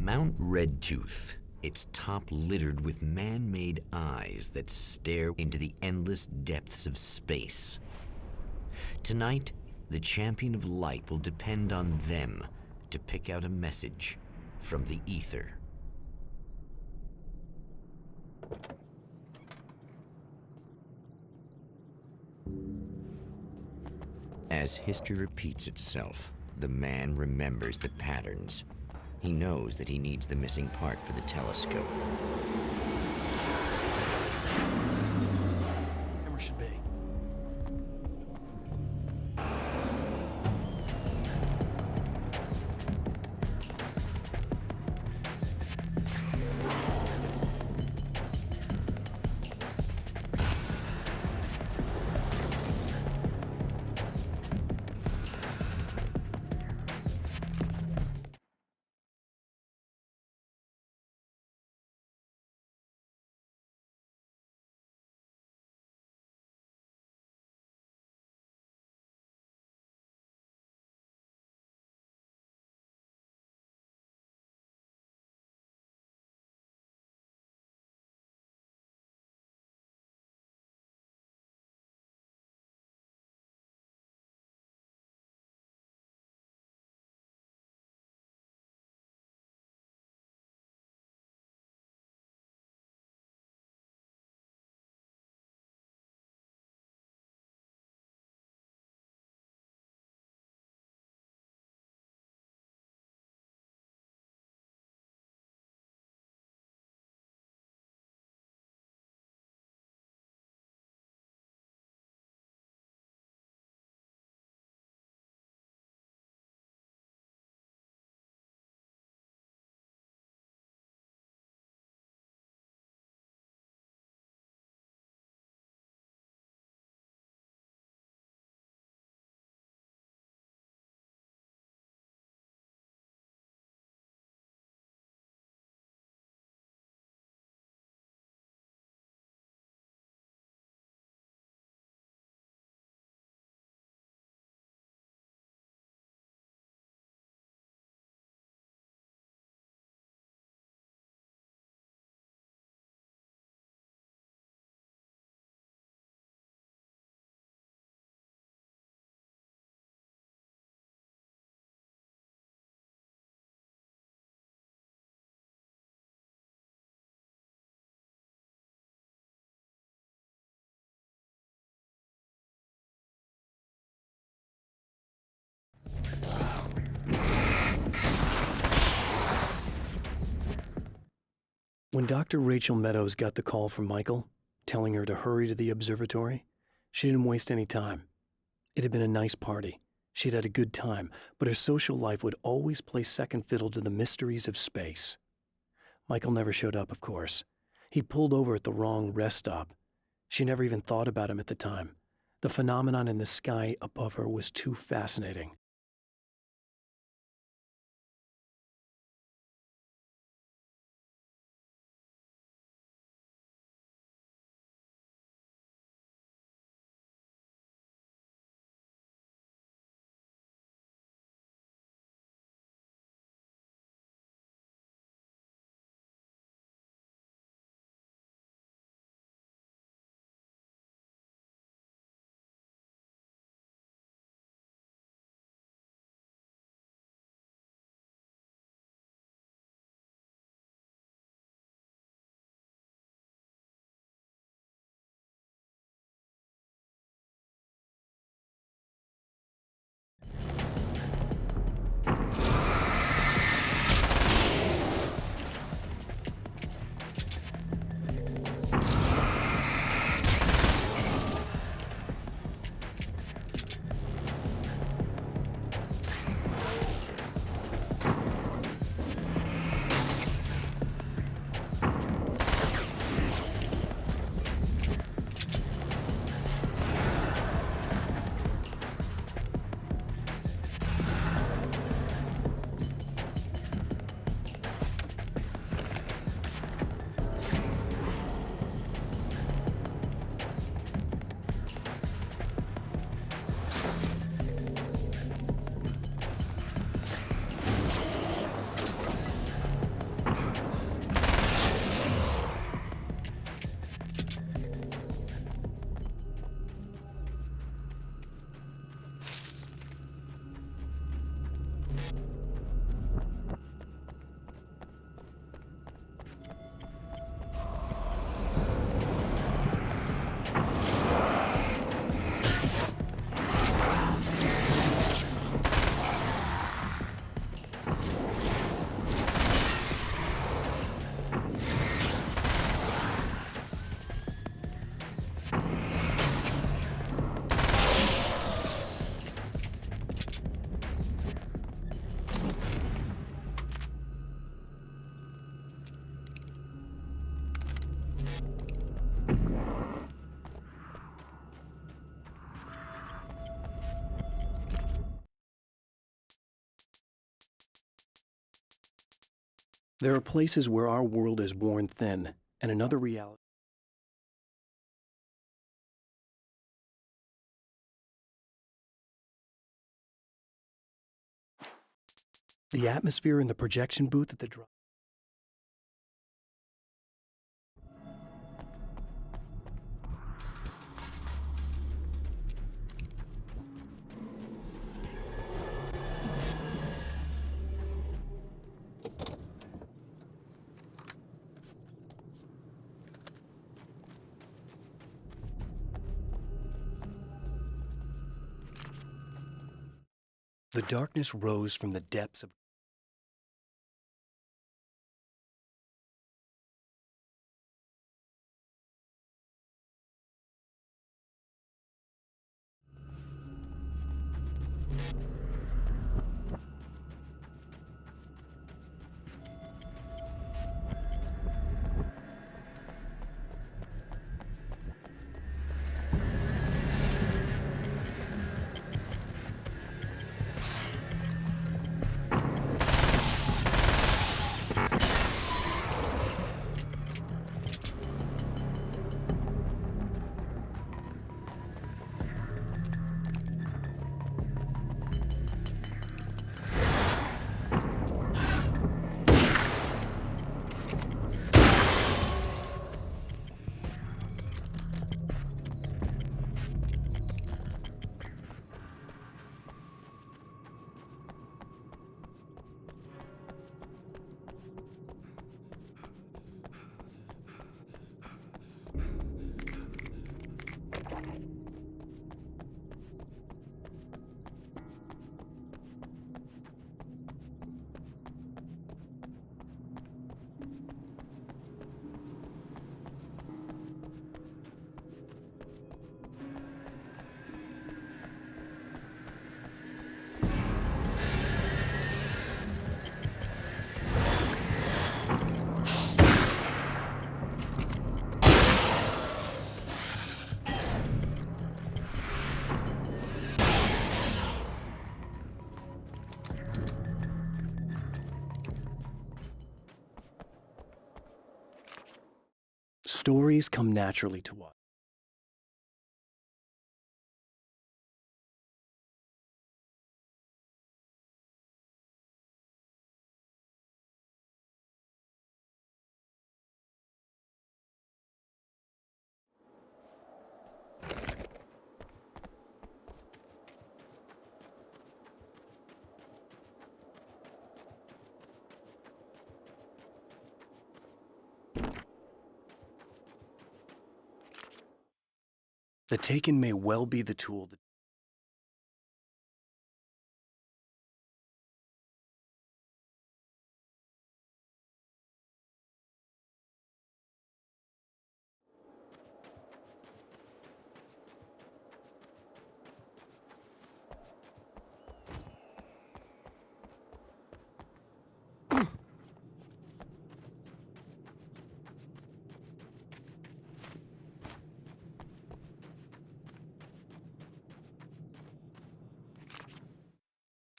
Mount Redtooth, its top littered with man-made eyes that stare into the endless depths of space. Tonight, the champion of light will depend on them to pick out a message from the ether. As history repeats itself, the man remembers the patterns. He knows that he needs the missing part for the telescope. Camera should be. When Dr. Rachel Meadows got the call from Michael, telling her to hurry to the observatory, she didn't waste any time. It had been a nice party. She'd had a good time, but her social life would always play second fiddle to the mysteries of space. Michael never showed up, of course. He pulled over at the wrong rest stop. She never even thought about him at the time. The phenomenon in the sky above her was too fascinating. There are places where our world is worn thin, and another reality. The atmosphere in the projection booth at the The darkness rose from the depths of. Stories come naturally to us. The Taken may well be the tool that.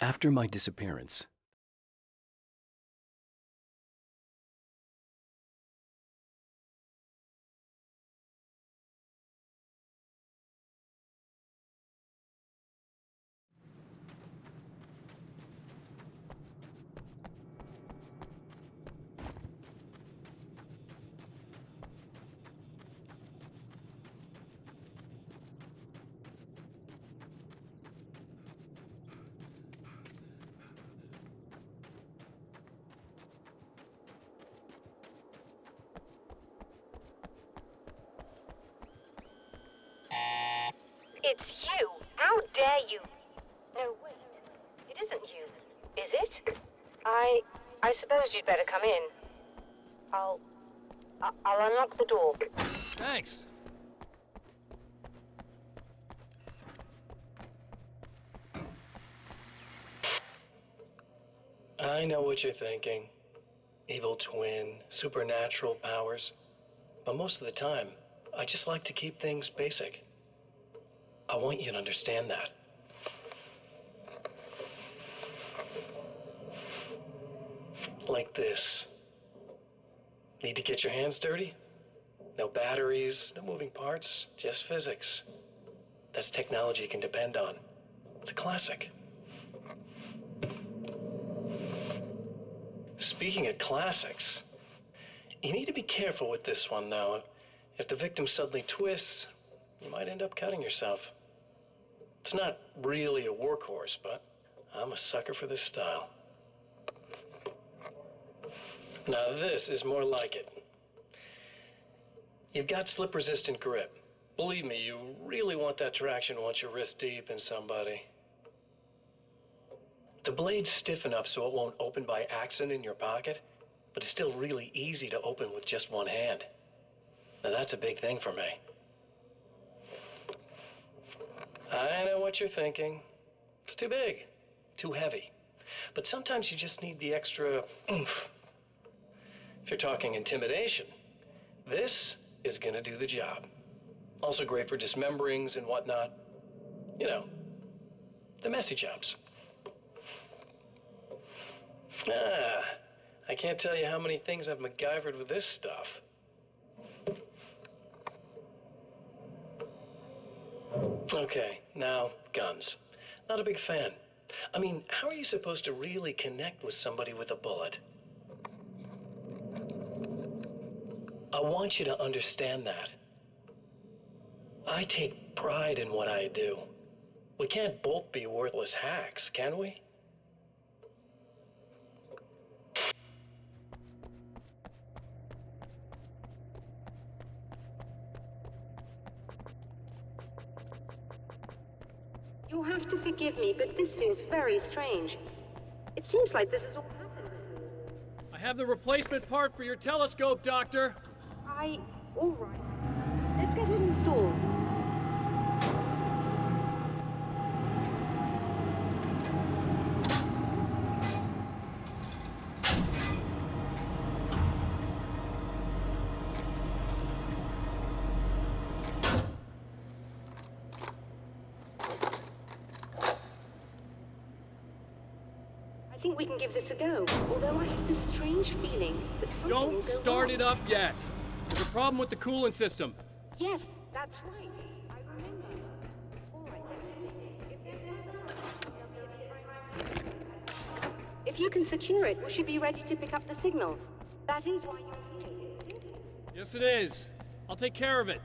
After my disappearance, It's you! How dare you! No, wait. It isn't you. Is it? I suppose you'd better come in. I'll unlock the door. Thanks. I know what you're thinking. Evil twin, supernatural powers. But most of the time, I just like to keep things basic. I want you to understand that. Like this. Need to get your hands dirty? No batteries, no moving parts, just physics. That's technology you can depend on. It's a classic. Speaking of classics, you need to be careful with this one, though. If the victim suddenly twists, you might end up cutting yourself. It's not really a workhorse, but I'm a sucker for this style. Now this is more like it. You've got slip-resistant grip. Believe me, you really want that traction once you're wrist deep in somebody. The blade's stiff enough so it won't open by accident in your pocket, but it's still really easy to open with just one hand. Now that's a big thing for me. I know what you're thinking. It's too big, too heavy. But sometimes you just need the extra oomph. If you're talking intimidation, this is gonna do the job. Also great for dismemberings and whatnot. You know, the messy jobs. I can't tell you how many things I've MacGyvered with this stuff. Okay, now, guns. Not a big fan. I mean, how are you supposed to really connect with somebody with a bullet? I want you to understand that. I take pride in what I do. We can't both be worthless hacks, can we? You'll have to forgive me, but this feels very strange. It seems like this has all happened before. I have the replacement part for your telescope, Doctor. All right. Let's get it installed. I think we can give this a go, although I have this strange feeling that something will Don't go start wrong. it up yet. There's a problem with the coolant system. Yes, that's right. I remember. All right, let me think. If this is the time, they'll be at the primary. If you can secure it, we should be ready to pick up the signal. That is why you're here, isn't it? Yes, it is. I'll take care of it.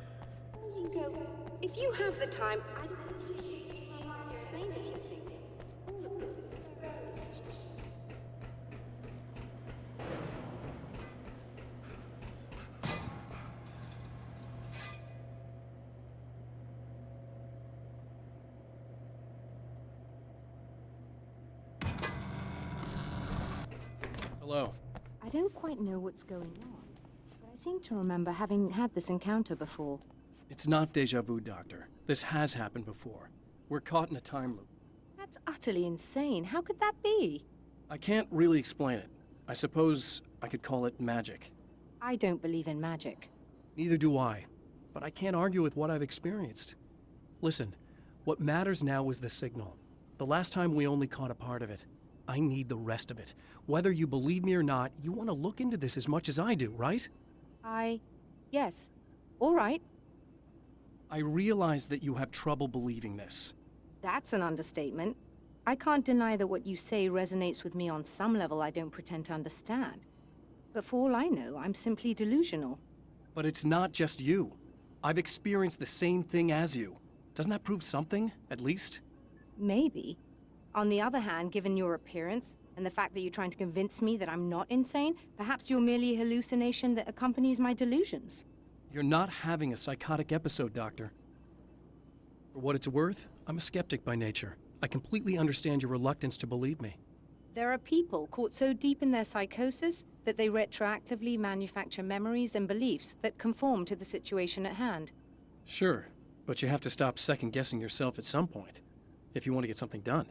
Before you go, if you have the time, I'd appreciate if you explained a few things. All of this is very suspicious. Hello. I don't quite know what's going on, but I seem to remember having had this encounter before. It's not deja vu, Doctor. This has happened before. We're caught in a time loop. That's utterly insane. How could that be? I can't really explain it. I suppose I could call it magic. I don't believe in magic. Neither do I, but I can't argue with what I've experienced. Listen, what matters now is the signal. The last time we only caught a part of it. I need the rest of it. Whether you believe me or not, you want to look into this as much as I do, right? Yes. All right. I realize that you have trouble believing this. That's an understatement. I can't deny that what you say resonates with me on some level I don't pretend to understand. But for all I know, I'm simply delusional. But it's not just you. I've experienced the same thing as you. Doesn't that prove something, at least? Maybe. On the other hand, given your appearance, and the fact that you're trying to convince me that I'm not insane, perhaps you're merely a hallucination that accompanies my delusions. You're not having a psychotic episode, Doctor. For what it's worth, I'm a skeptic by nature. I completely understand your reluctance to believe me. There are people caught so deep in their psychosis that they retroactively manufacture memories and beliefs that conform to the situation at hand. Sure, but you have to stop second-guessing yourself at some point, if you want to get something done.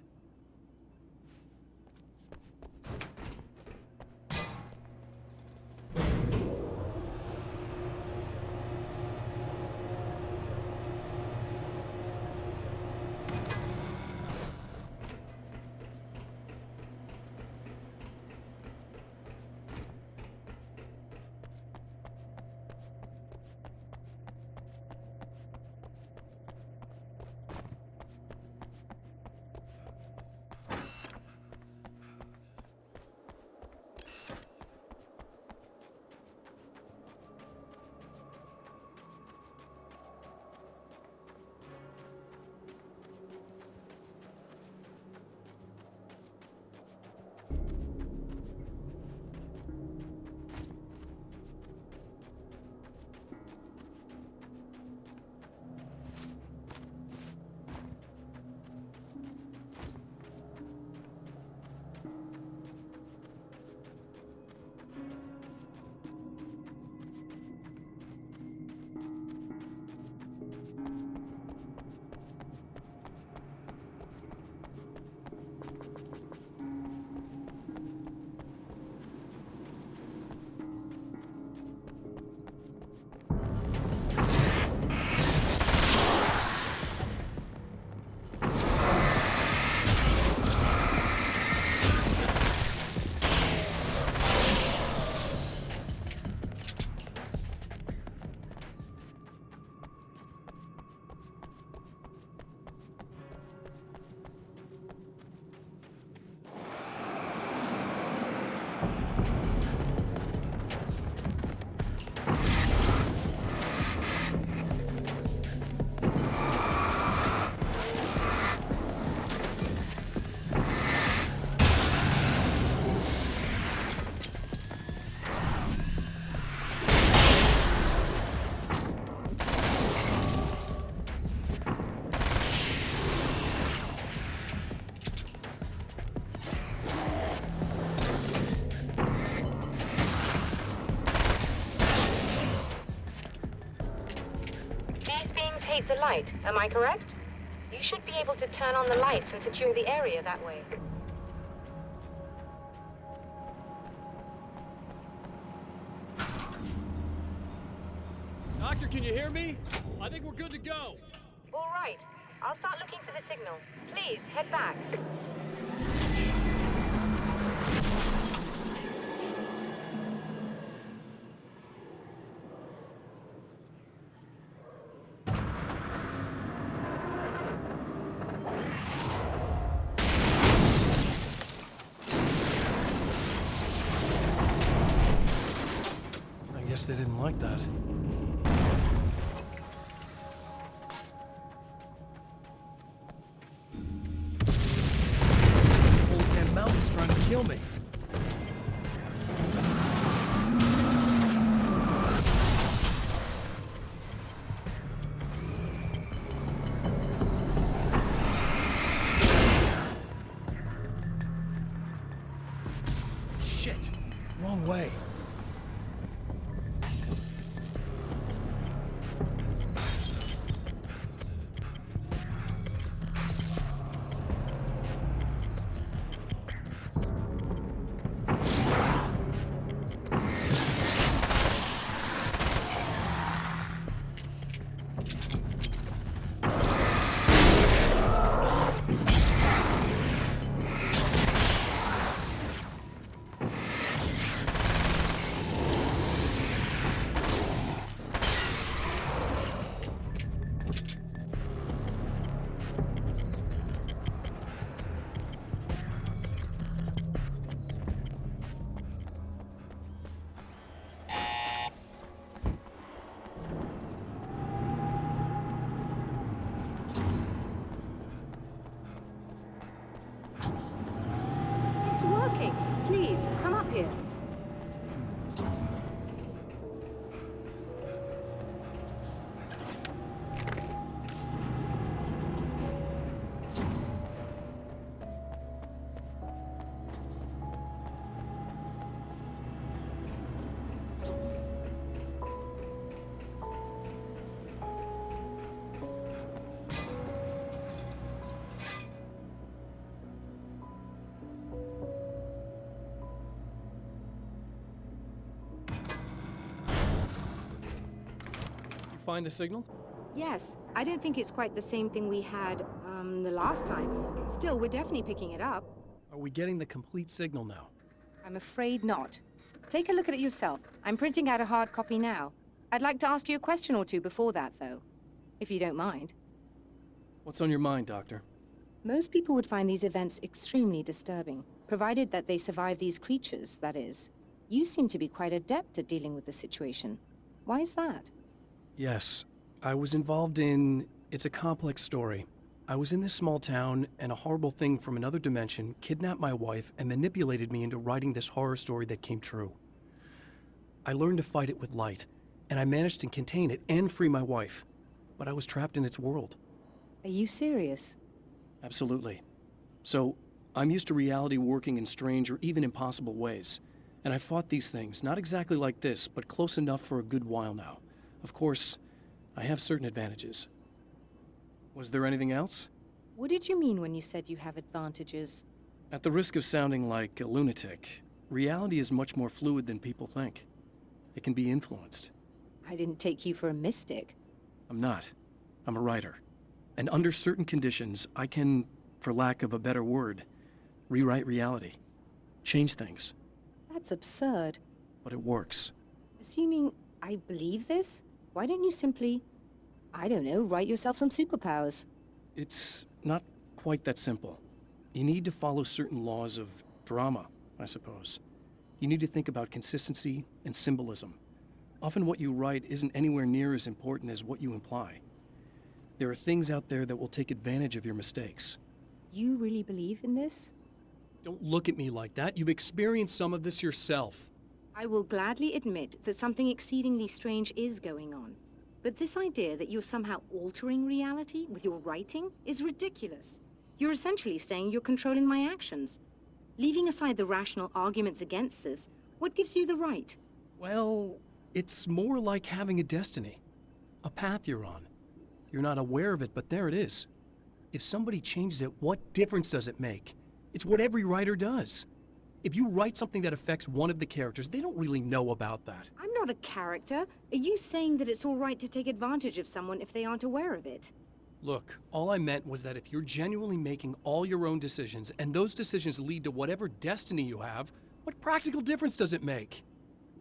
indicate the light, am I correct? You should be able to turn on the lights and secure the area that way. Doctor, can you hear me? I think we're good to go. All right. I'll start looking for the signal. Please, head back. I guess they didn't like that. Whole damn mountain's trying to kill me. Shit! Wrong way. It's working. Please, come up here. Find the signal? Yes, I don't think it's quite the same thing we had, the last time. Still, we're definitely picking it up. Are we getting the complete signal now? I'm afraid not. Take a look at it yourself. I'm printing out a hard copy now. I'd like to ask you a question or two before that, though. If you don't mind. What's on your mind, Doctor? Most people would find these events extremely disturbing, provided that they survive these creatures, that is. You seem to be quite adept at dealing with the situation. Why is that? Yes, I was involved in... It's a complex story. I was in this small town, and a horrible thing from another dimension kidnapped my wife and manipulated me into writing this horror story that came true. I learned to fight it with light, and I managed to contain it and free my wife. But I was trapped in its world. Are you serious? Absolutely. So, I'm used to reality working in strange or even impossible ways. And I fought these things, not exactly like this, but close enough for a good while now. Of course, I have certain advantages. Was there anything else? What did you mean when you said you have advantages? At the risk of sounding like a lunatic, reality is much more fluid than people think. It can be influenced. I didn't take you for a mystic. I'm not. I'm a writer. And under certain conditions, I can, for lack of a better word, rewrite reality. Change things. That's absurd. But it works. Assuming I believe this, why don't you simply, I don't know, write yourself some superpowers? It's not quite that simple. You need to follow certain laws of drama, I suppose. You need to think about consistency and symbolism. Often what you write isn't anywhere near as important as what you imply. There are things out there that will take advantage of your mistakes. You really believe in this? Don't look at me like that. You've experienced some of this yourself. I will gladly admit that something exceedingly strange is going on. But this idea that you're somehow altering reality with your writing is ridiculous. You're essentially saying you're controlling my actions. Leaving aside the rational arguments against this, what gives you the right? Well, it's more like having a destiny. A path you're on. You're not aware of it, but there it is. If somebody changes it, what difference does it make? It's what every writer does. If you write something that affects one of the characters, they don't really know about that. I'm not a character. Are you saying that it's all right to take advantage of someone if they aren't aware of it? Look, all I meant was that if you're genuinely making all your own decisions, and those decisions lead to whatever destiny you have, what practical difference does it make?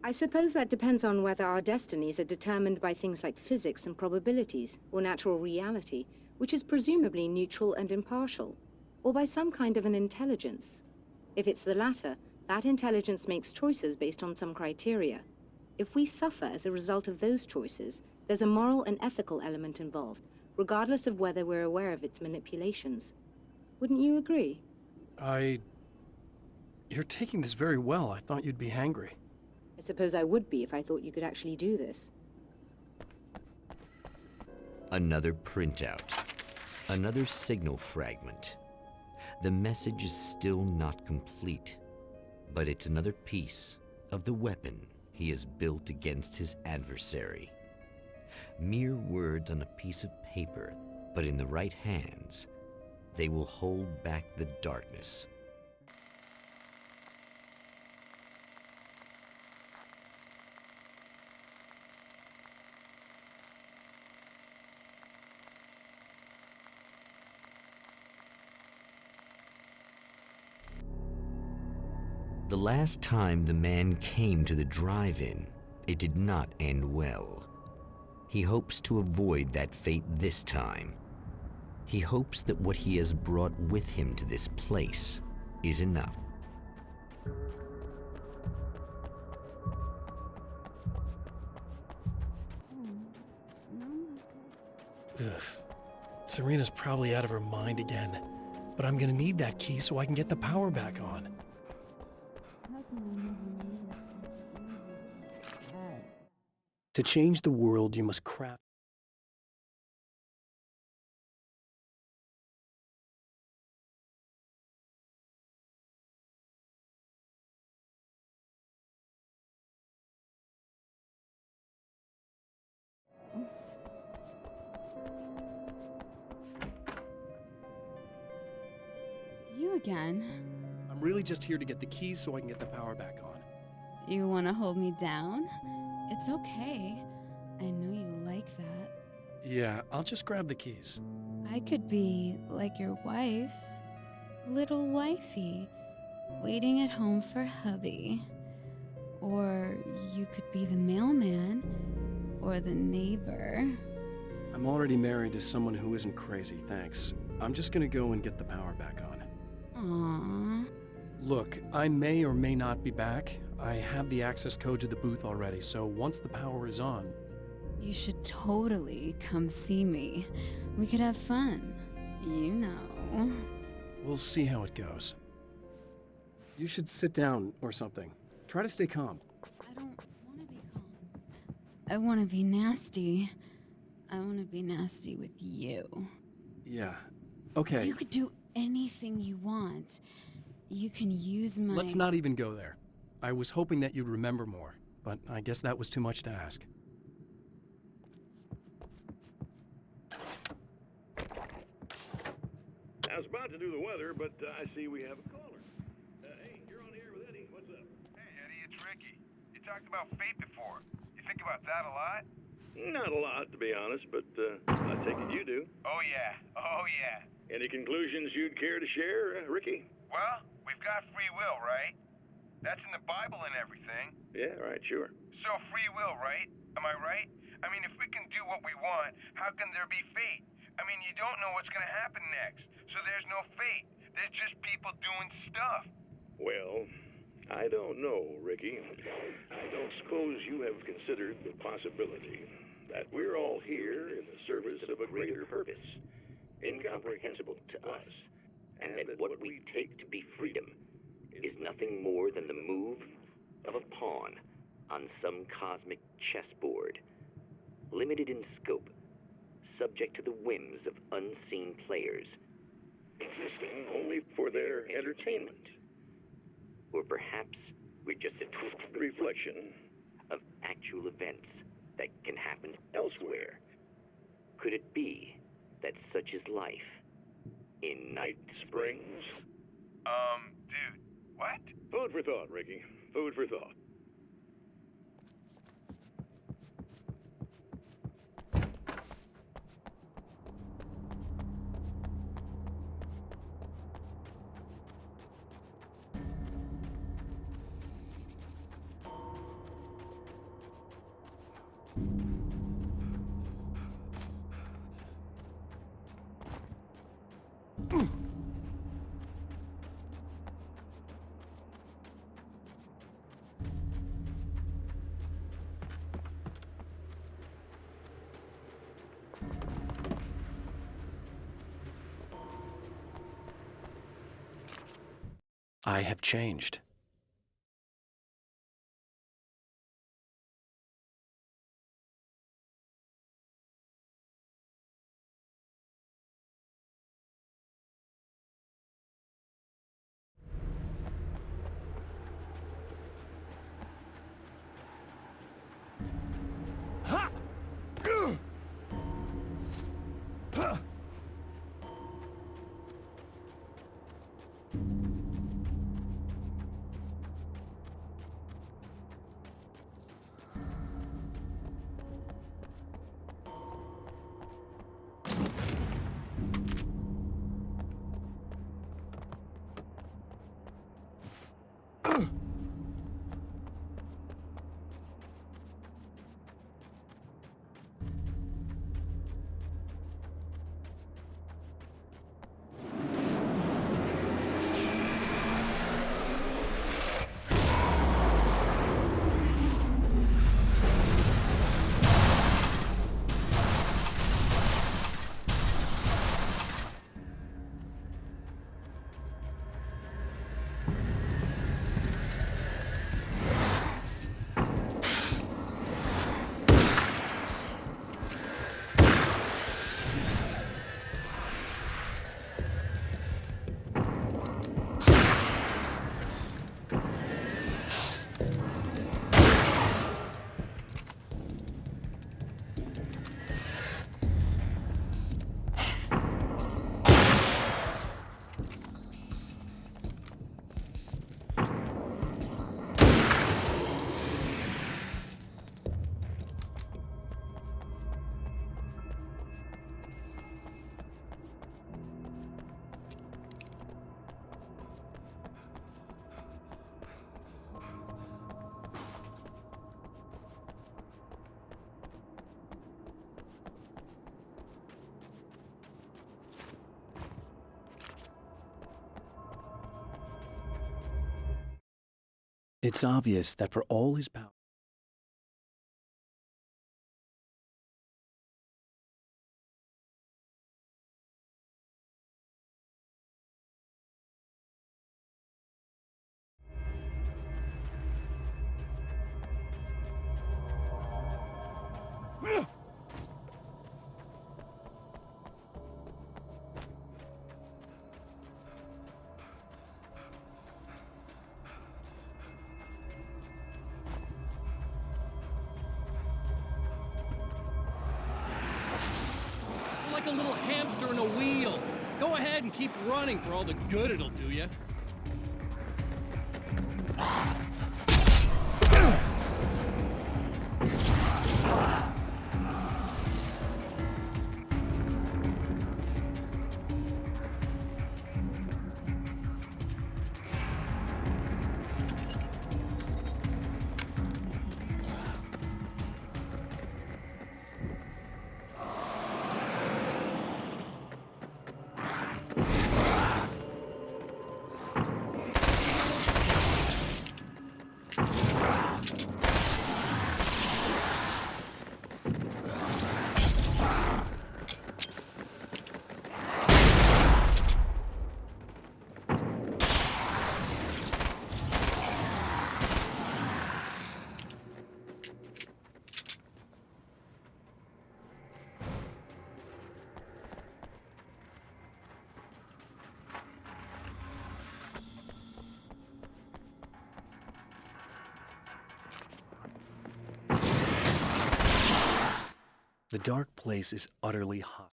I suppose that depends on whether our destinies are determined by things like physics and probabilities, or natural reality, which is presumably neutral and impartial, or by some kind of an intelligence. If it's the latter, that intelligence makes choices based on some criteria. If we suffer as a result of those choices, there's a moral and ethical element involved, regardless of whether we're aware of its manipulations. Wouldn't you agree? You're taking this very well. I thought you'd be hangry. I suppose I would be if I thought you could actually do this. Another printout. Another signal fragment. The message is still not complete, but it's another piece of the weapon he has built against his adversary. Mere words on a piece of paper, but in the right hands, they will hold back the darkness. The last time the man came to the drive-in, it did not end well. He hopes to avoid that fate this time. He hopes that what he has brought with him to this place is enough. Ugh. Serena's probably out of her mind again. But I'm gonna need that key so I can get the power back on. To change the world, you must craft. You again. I'm really just here to get the keys so I can get the power back on. Do you want to hold me down? It's okay. I know you like that. Yeah, I'll just grab the keys. I could be like your wife. Little wifey. Waiting at home for hubby. Or you could be the mailman. Or the neighbor. I'm already married to someone who isn't crazy, thanks. I'm just gonna go and get the power back on. Aww. Look, I may or may not be back. I have the access code to the booth already, so once the power is on... You should totally come see me. We could have fun. You know. We'll see how it goes. You should sit down or something. Try to stay calm. I don't want to be calm. I want to be nasty. I want to be nasty with you. Yeah, okay. You could do anything you want. You can use my... Let's not even go there. I was hoping that you'd remember more, but I guess that was too much to ask. I was about to do the weather, but I see we have a caller. Hey, you're on the air with Eddie. What's up? Hey, Eddie, it's Ricky. You talked about fate before. You think about that a lot? Not a lot, to be honest, but I take it you do. Oh, yeah. Oh, yeah. Any conclusions you'd care to share, Ricky? Well, we've got free will, right? That's in the Bible and everything. Yeah, right, sure. So free will, right? Am I right? I mean, if we can do what we want, how can there be fate? I mean, you don't know what's going to happen next, so there's no fate. There's just people doing stuff. Well, I don't know, Ricky. I don't suppose you have considered the possibility that we're all here in the service of a greater purpose, incomprehensible to us, And that what we take to be freedom is nothing more than the move of a pawn on some cosmic chessboard, limited in scope, subject to the whims of unseen players, existing only for their entertainment. or perhaps we're just a twisted Reflection of actual events that can happen elsewhere. could it be that such is life in Night Springs? Dude, what? Food for thought, Ricky. Food for thought. I have changed. It's obvious that for all his power, You're like a little hamster in a wheel. Go ahead and keep running for all the good it'll do you. The dark place is utterly hot.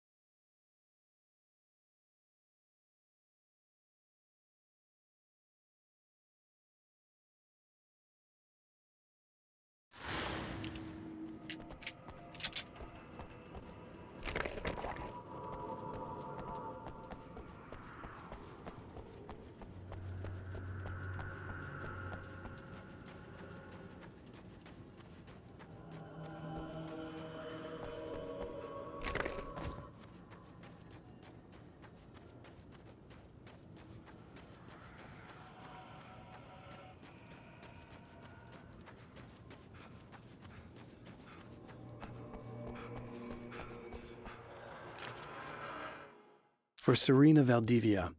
For Serena Valdivia,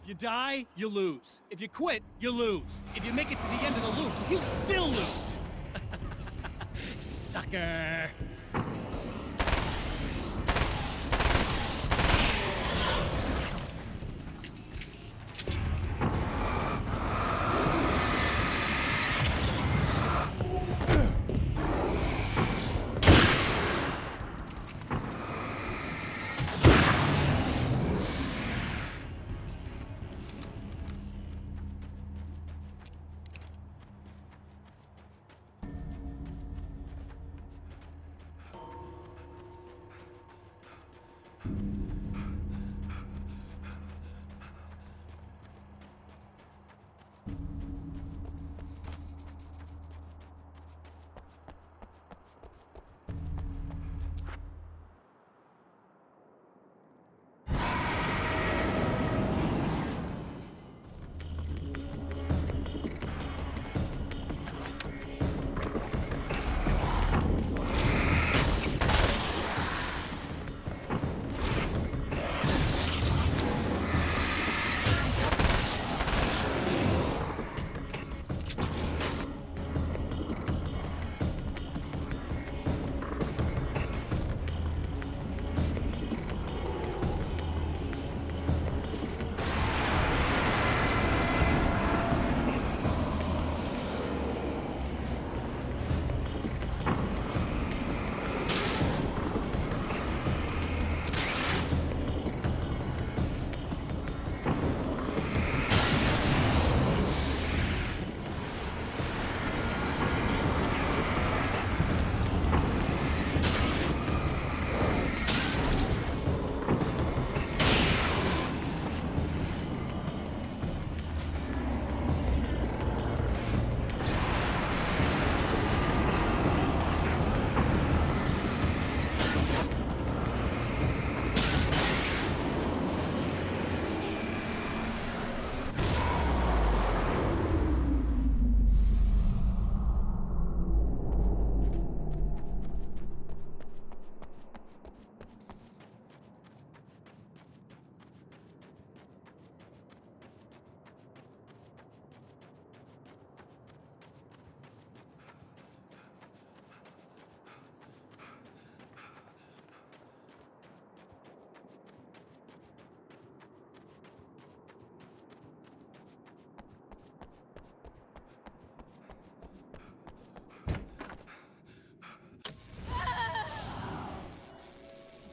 If you die, you lose. If you quit, you lose. If you make it to the end of the loop, you still lose. Sucker.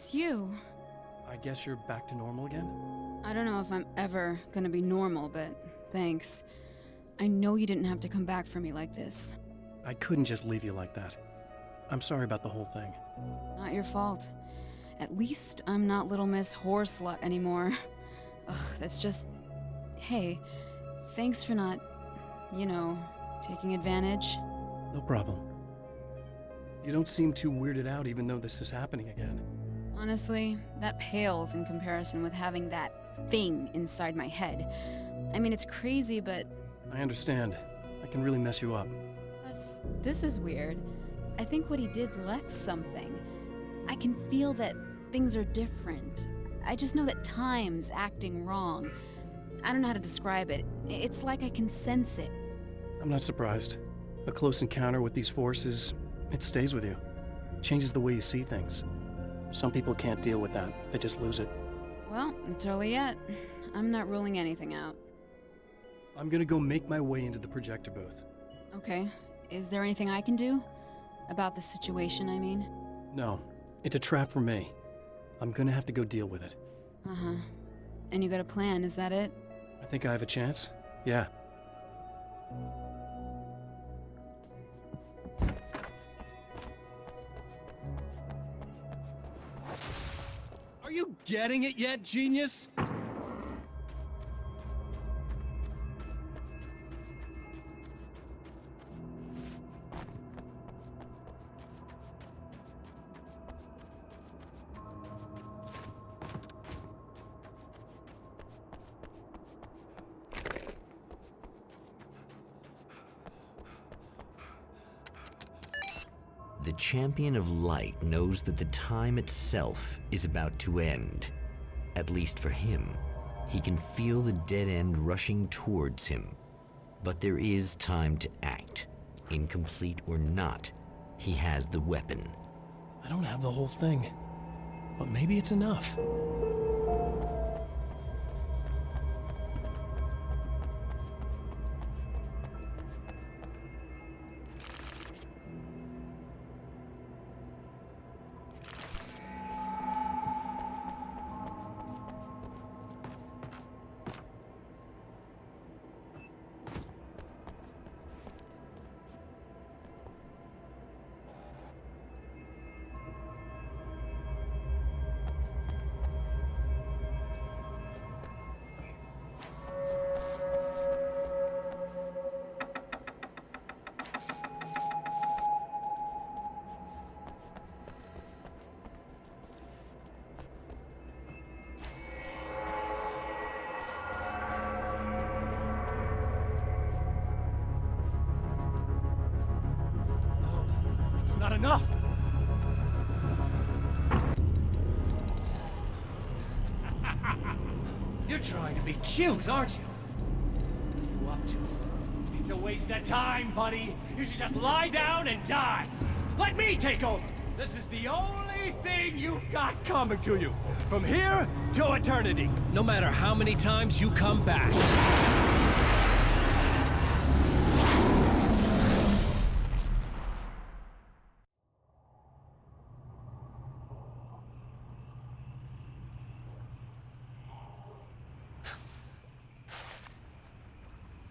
it's you. I guess you're back to normal again? I don't know if I'm ever gonna be normal, but thanks. I know you didn't have to come back for me like this. I couldn't just leave you like that. I'm sorry about the whole thing. Not your fault. At least I'm not Little Miss Whoreslut anymore. Ugh, that's just... Hey, thanks for not, taking advantage. No problem. You don't seem too weirded out even though this is happening again. Honestly, that pales in comparison with having that thing inside my head. I mean, it's crazy, but... I understand. I can really mess you up. Plus, this is weird. I think what he did left something. I can feel that things are different. I just know that time's acting wrong. I don't know how to describe it. It's like I can sense it. I'm not surprised. A close encounter with these forces, it stays with you. Changes the way you see things. Some people can't deal with that. They just lose it. Well, it's early yet. I'm not ruling anything out. I'm gonna go make my way into the projector booth. Okay. Is there anything I can do? About the situation, I mean? No. It's a trap for me. I'm gonna have to go deal with it. Uh-huh. And you got a plan, is that it? I think I have a chance. Yeah. Are you getting it yet, genius? The champion of light knows that the time itself is about to end. At least for him. He can feel the dead end rushing towards him. But there is time to act. Incomplete or not, he has the weapon. I don't have the whole thing. But maybe it's enough. Not enough! You're trying to be cute, aren't you? What are you up to? It's a waste of time, buddy. You should just lie down and die. Let me take over. This is the only thing you've got coming to you. From here to eternity. No matter how many times you come back.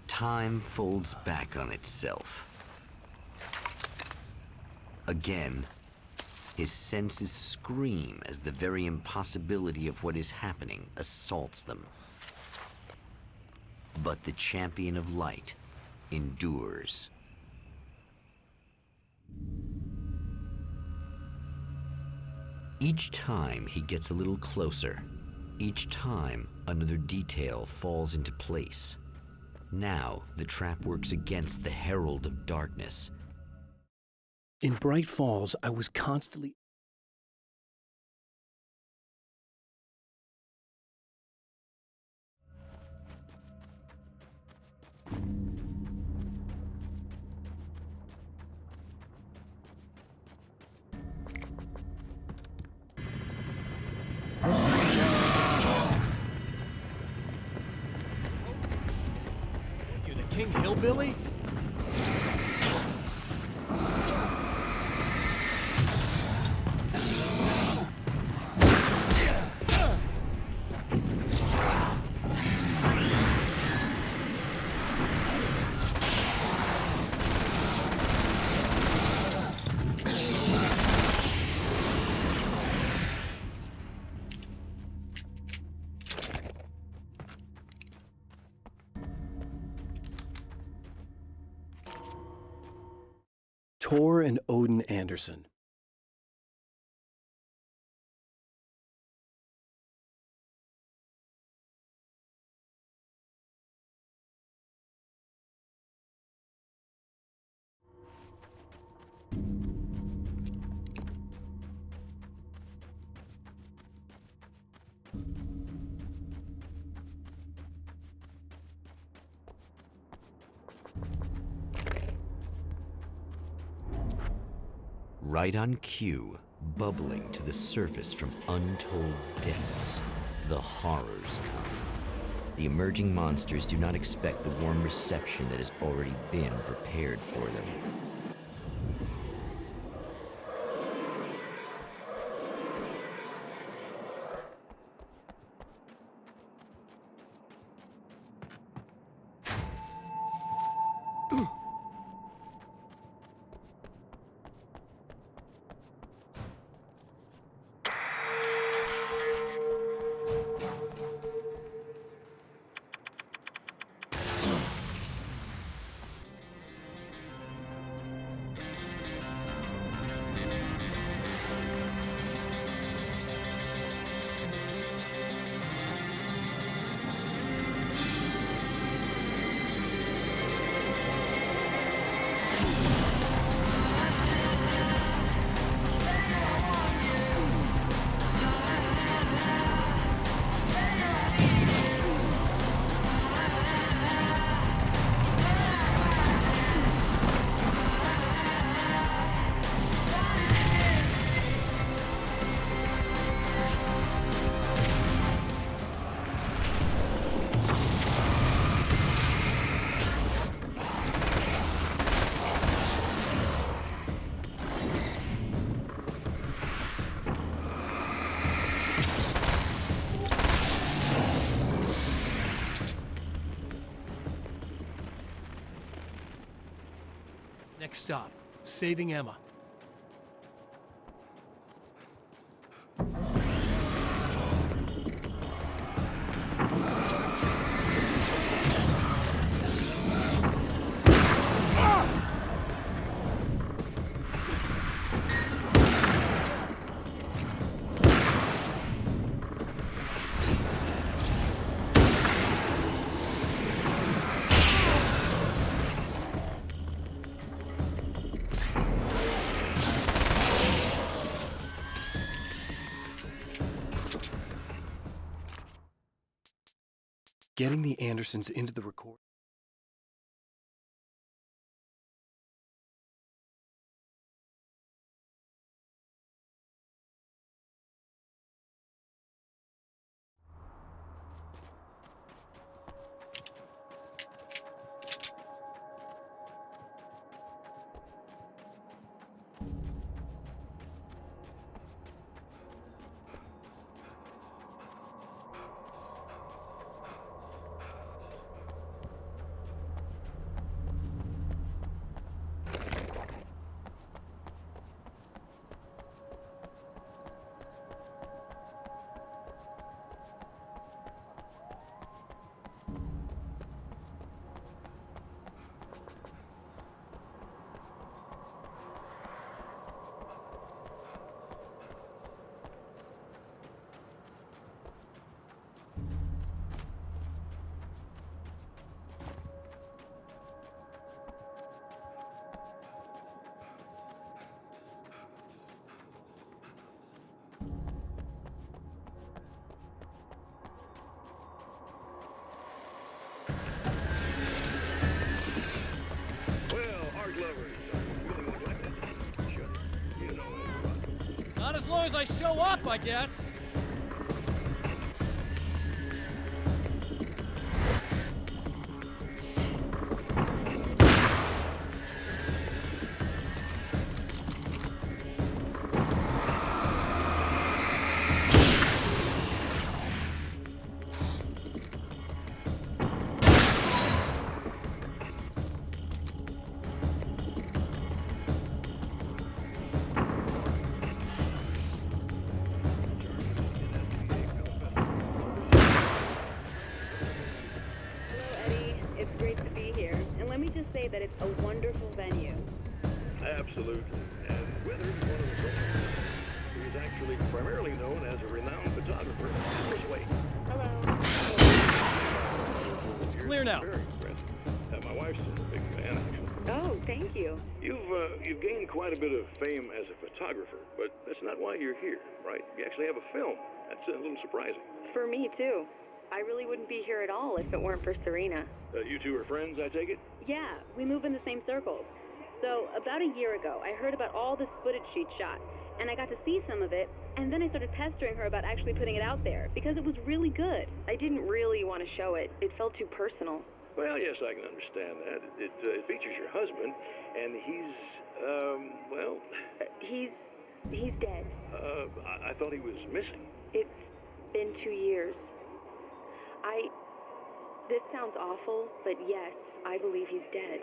Time folds back on itself. Again, his senses scream as the very impossibility of what is happening assaults them. But the champion of light endures. Each time he gets a little closer. Each time another detail falls into place. Now, the trap works against the Herald of Darkness. In Bright Falls, I was constantly... You the King Hillbilly? Tor and Odin Anderson. Right on cue, bubbling to the surface from untold depths, the horrors come. The emerging monsters do not expect the warm reception that has already been prepared for them. Next stop, saving Emma. Getting the Andersons into the record. Not as long as I show up, I guess. That it's a wonderful venue. Absolutely. And Withers is one of the greatest. He is actually primarily known as a renowned photographer. This way. It's clear now. Very impressive. My wife's a big fan, actually. Oh, thank you. You've gained quite a bit of fame as a photographer, but that's not why you're here, right? You actually have a film. That's a little surprising. For me, too. I really wouldn't be here at all if it weren't for Serena. You two are friends, I take it? Yeah, we move in the same circles. So, about a year ago, I heard about all this footage she'd shot, and I got to see some of it, and then I started pestering her about actually putting it out there, because it was really good. I didn't really want to show it. It felt too personal. Well, yes, I can understand that. It features your husband, and he's, well... He's dead. I thought he was missing. It's been 2 years. This sounds awful, but yes, I believe he's dead.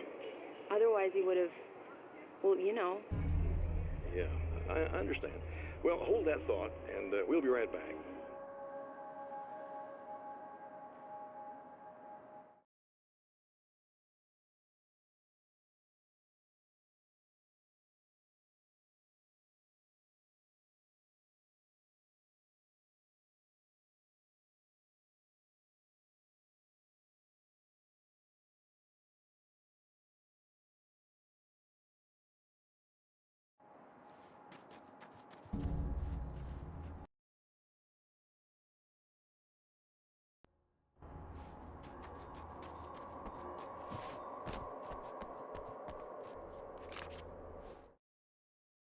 Otherwise he would have, well, you know. Yeah, I understand. Well, hold that thought, and we'll be right back.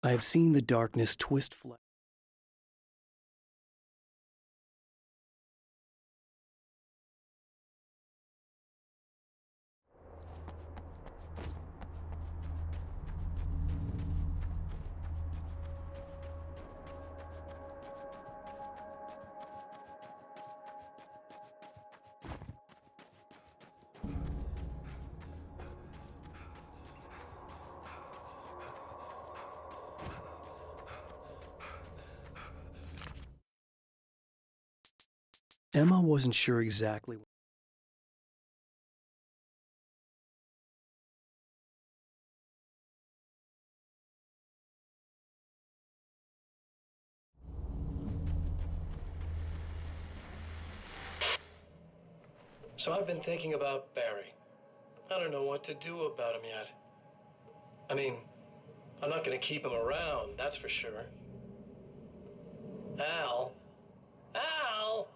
I have seen the darkness twist flesh. Emma wasn't sure exactly. So I've been thinking about Barry. I don't know what to do about him yet. I mean, I'm not gonna keep him around, that's for sure. Al? Al!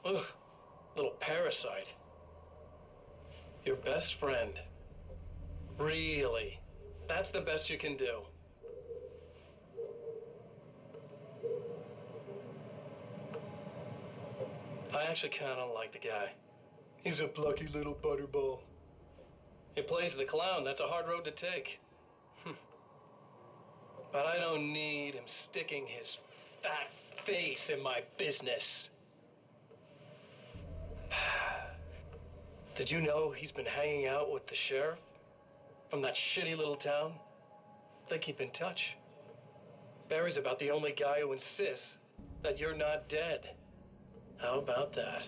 Ugh, little parasite. Your best friend. Really? That's the best you can do? I actually kinda like the guy. He's a plucky little butterball. He plays the clown, that's a hard road to take. But I don't need him sticking his fat face in my business. Did you know he's been hanging out with the sheriff from that shitty little town? They keep in touch. Barry's about the only guy who insists that you're not dead. How about that?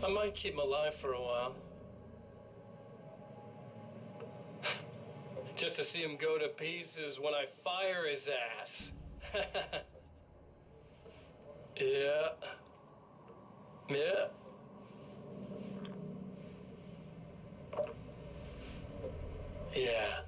I might keep him alive for a while. Just to see him go to pieces when I fire his ass. Yeah. Yeah. Yeah.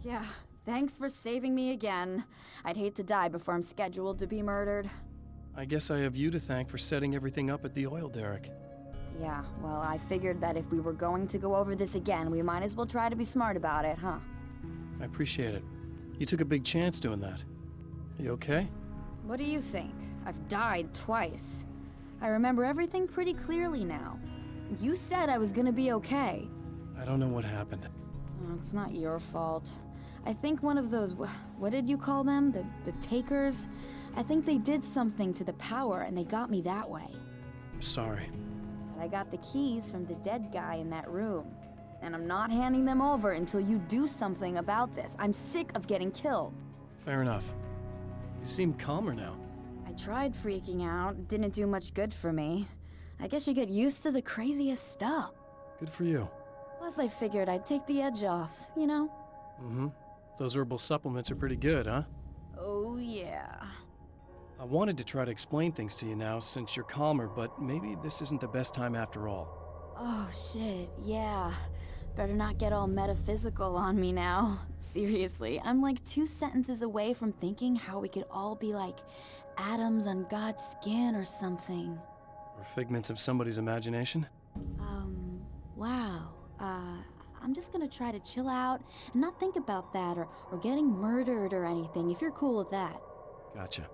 Yeah, thanks for saving me again. I'd hate to die before I'm scheduled to be murdered. I guess I have you to thank for setting everything up at the oil derrick. Yeah, well, I figured that if we were going to go over this again, we might as well try to be smart about it, huh? I appreciate it. You took a big chance doing that. You okay? What do you think? I've died twice. I remember everything pretty clearly now. You said I was gonna be okay. I don't know what happened. Oh, it's not your fault. I think one of those, what did you call them? The takers? I think they did something to the power and they got me that way. I'm sorry. But I got the keys from the dead guy in that room. And I'm not handing them over until you do something about this. I'm sick of getting killed. Fair enough. You seem calmer now. I tried freaking out. It didn't do much good for me. I guess you get used to the craziest stuff. Good for you. Plus, I figured I'd take the edge off, you know? Mm-hmm. Those herbal supplements are pretty good, huh? Oh, yeah. I wanted to try to explain things to you now since you're calmer, but maybe this isn't the best time after all. Oh, shit, yeah. Better not get all metaphysical on me now. Seriously, I'm like 2 sentences away from thinking how we could all be like atoms on God's skin or something. Or figments of somebody's imagination? Wow. I'm just gonna try to chill out and not think about that or getting murdered or anything, if you're cool with that. Gotcha.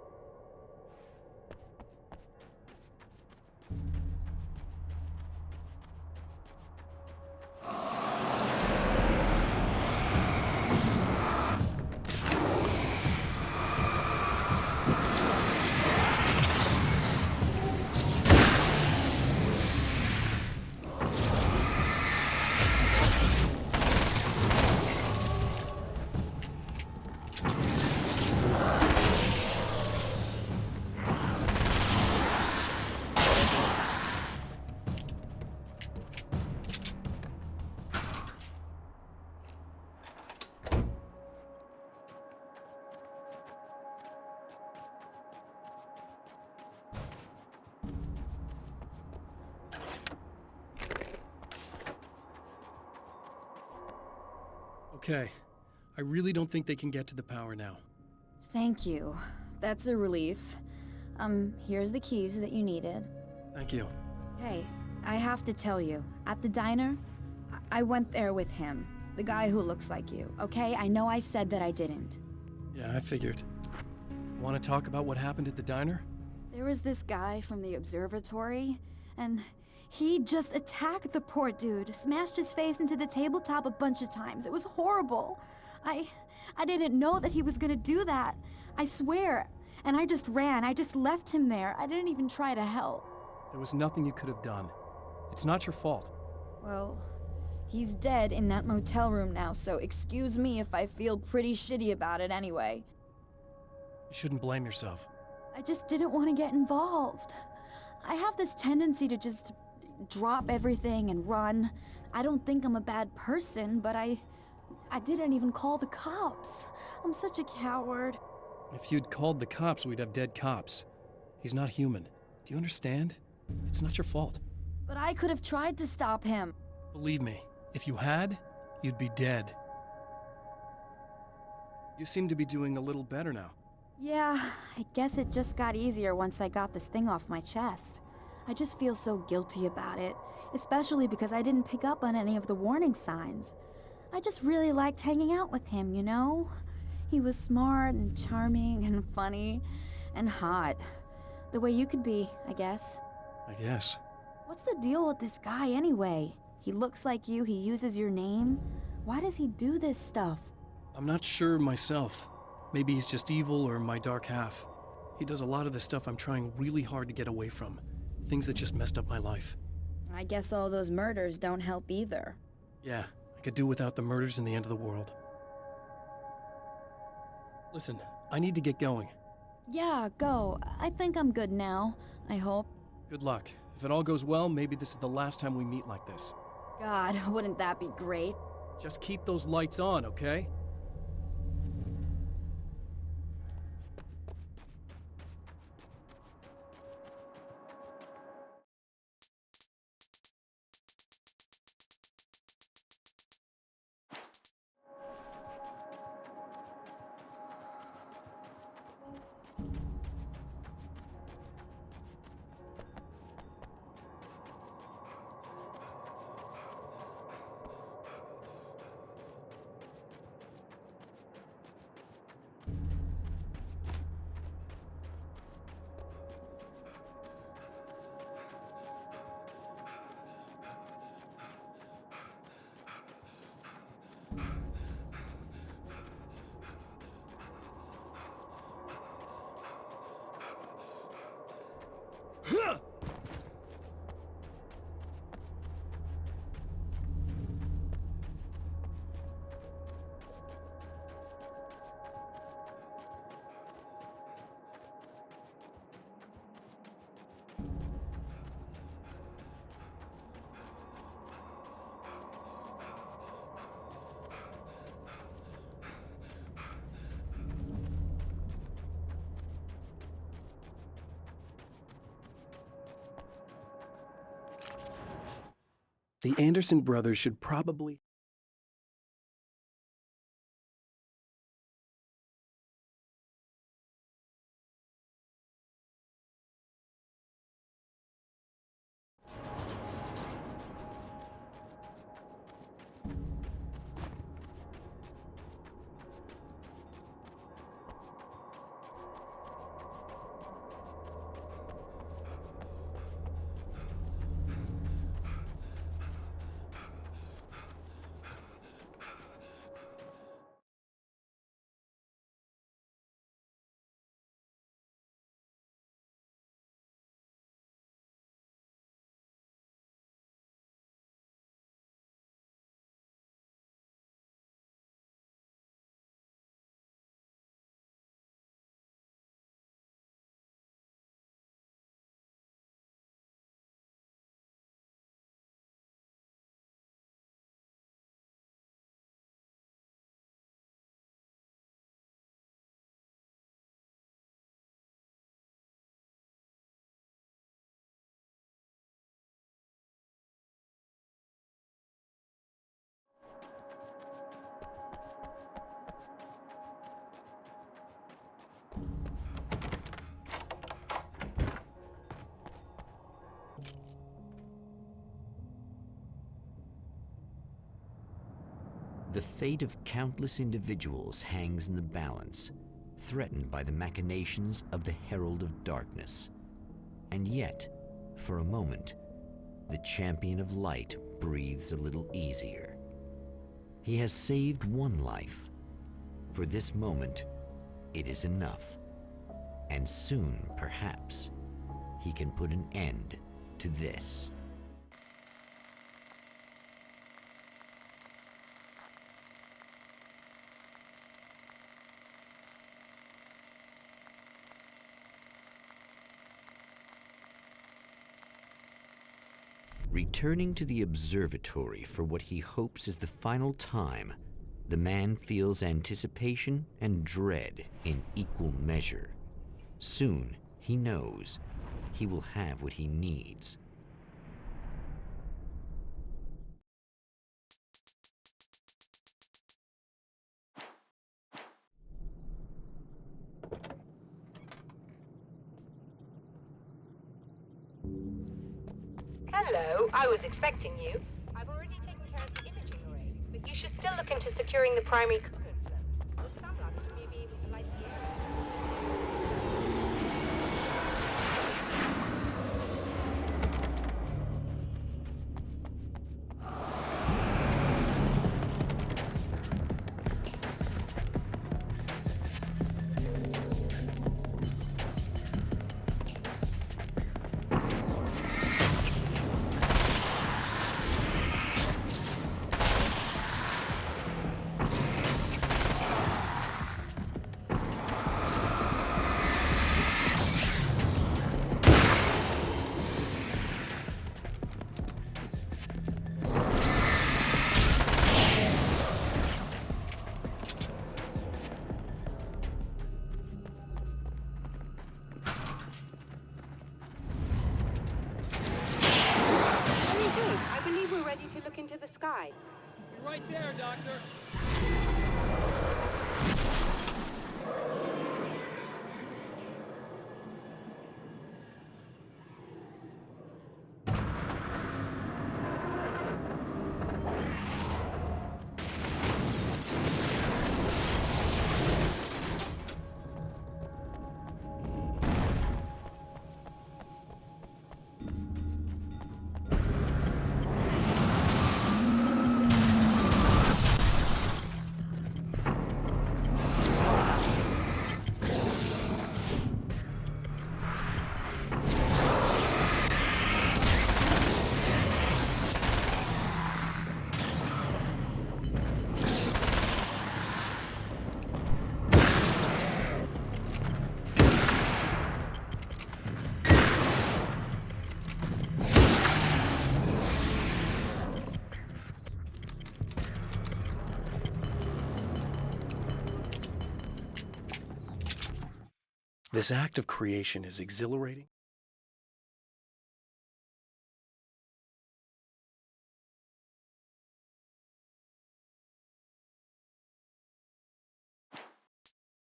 Okay. I really don't think they can get to the power now. Thank you. That's a relief. Here's the keys that you needed. Thank you. Hey, I have to tell you, at the diner, I went there with him. The guy who looks like you, okay? I know I said that I didn't. Yeah, I figured. Want to talk about what happened at the diner? There was this guy from the observatory, and he just attacked the poor dude, smashed his face into the tabletop a bunch of times. It was horrible. I didn't know that he was gonna do that. I swear. And I just ran. I just left him there. I didn't even try to help. There was nothing you could have done. It's not your fault. Well, he's dead in that motel room now, so excuse me if I feel pretty shitty about it anyway. You shouldn't blame yourself. I just didn't want to get involved. I have this tendency to just drop everything and run. I don't think I'm a bad person, but I didn't even call the cops. I'm such a coward. If you'd called the cops, we'd have dead cops. He's not human. Do you understand? It's not your fault. But I could have tried to stop him. Believe me, if you had, you'd be dead. You seem to be doing a little better now. Yeah, I guess it just got easier once I got this thing off my chest. I just feel so guilty about it, especially because I didn't pick up on any of the warning signs. I just really liked hanging out with him, you know? He was smart and charming and funny and hot. The way you could be, I guess. I guess. What's the deal with this guy anyway? He looks like you, he uses your name. Why does he do this stuff? I'm not sure myself. Maybe he's just evil or my dark half. He does a lot of the stuff I'm trying really hard to get away from. Things that just messed up my life. I guess all those murders don't help either. Yeah, I could do without the murders and the end of the world. Listen, I need to get going. Yeah, go. I think I'm good now. I hope. Good luck. If it all goes well, maybe this is the last time we meet like this. God, wouldn't that be great? Just keep those lights on, okay? The Anderson brothers should probably... The fate of countless individuals hangs in the balance, threatened by the machinations of the Herald of Darkness. And yet, for a moment, the Champion of Light breathes a little easier. He has saved one life. For this moment, it is enough. And soon, perhaps, he can put an end to this. Returning to the observatory for what he hopes is the final time, the man feels anticipation and dread in equal measure. Soon, he knows, he will have what he needs. Hello, I was expecting you. I've already taken care of the imaging array, but you should still look into securing the primary coolant flow. With some luck, you may be able to light the area. To look into the sky. Be right there, Doctor. This act of creation is exhilarating.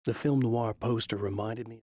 The film noir poster reminded me.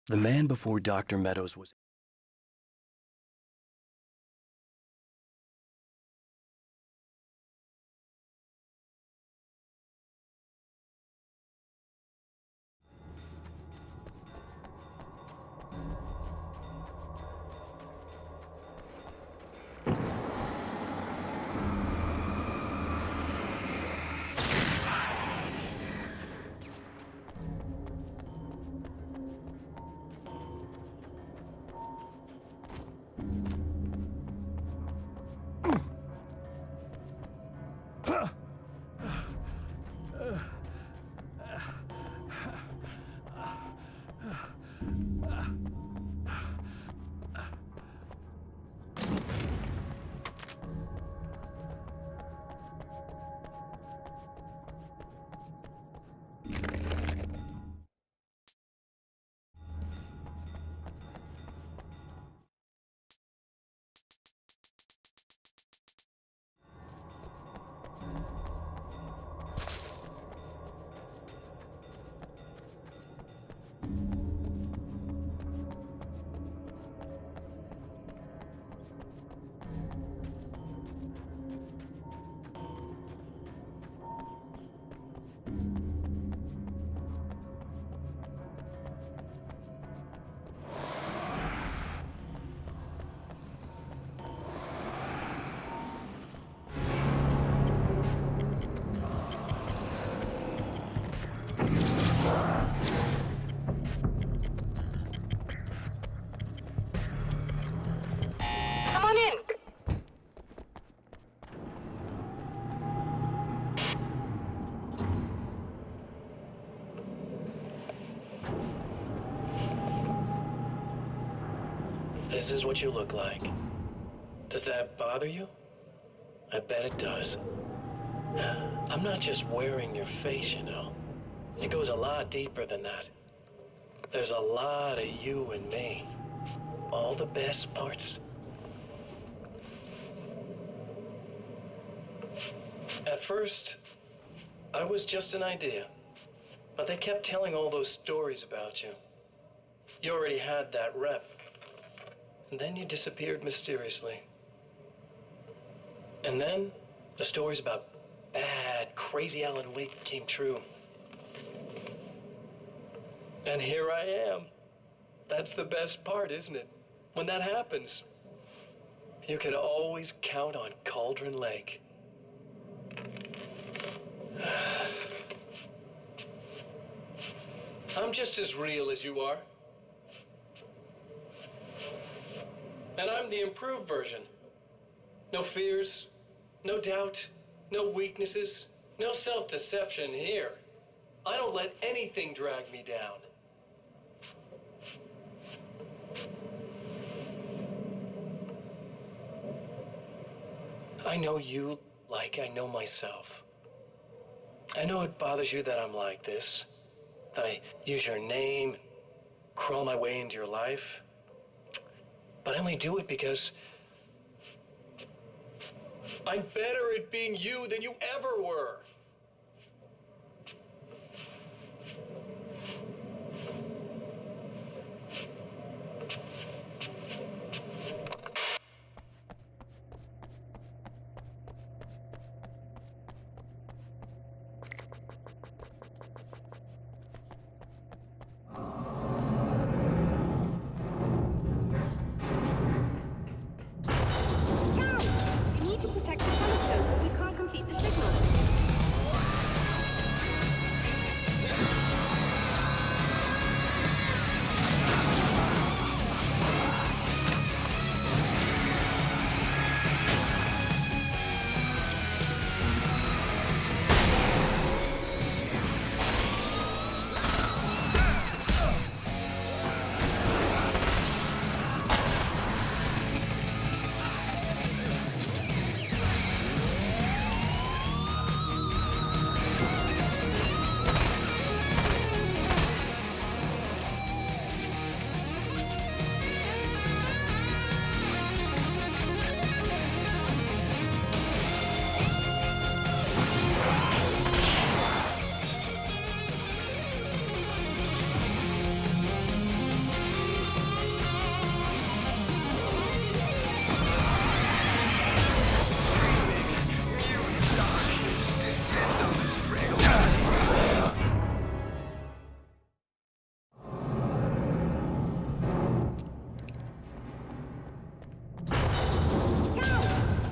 The man before Dr. Meadows was. Come on in. This is what you look like. Does that bother you? I bet it does. I'm not just wearing your face, you know. It goes a lot deeper than that. There's a lot of you and me. All the best parts. At first, I was just an idea. But they kept telling all those stories about you. You already had that rep. And then you disappeared mysteriously. And then the stories about bad, crazy Alan Wake came true. And here I am. That's the best part, isn't it? When that happens, you can always count on Cauldron Lake. I'm just as real as you are. And I'm the improved version. No fears, no doubt, no weaknesses, no self-deception here. I don't let anything drag me down. I know you like I know myself. I know it bothers you that I'm like this, that I use your name, crawl my way into your life. But I only do it because I'm better at being you than you ever were. You need to protect the telescope, or we can't complete the signal.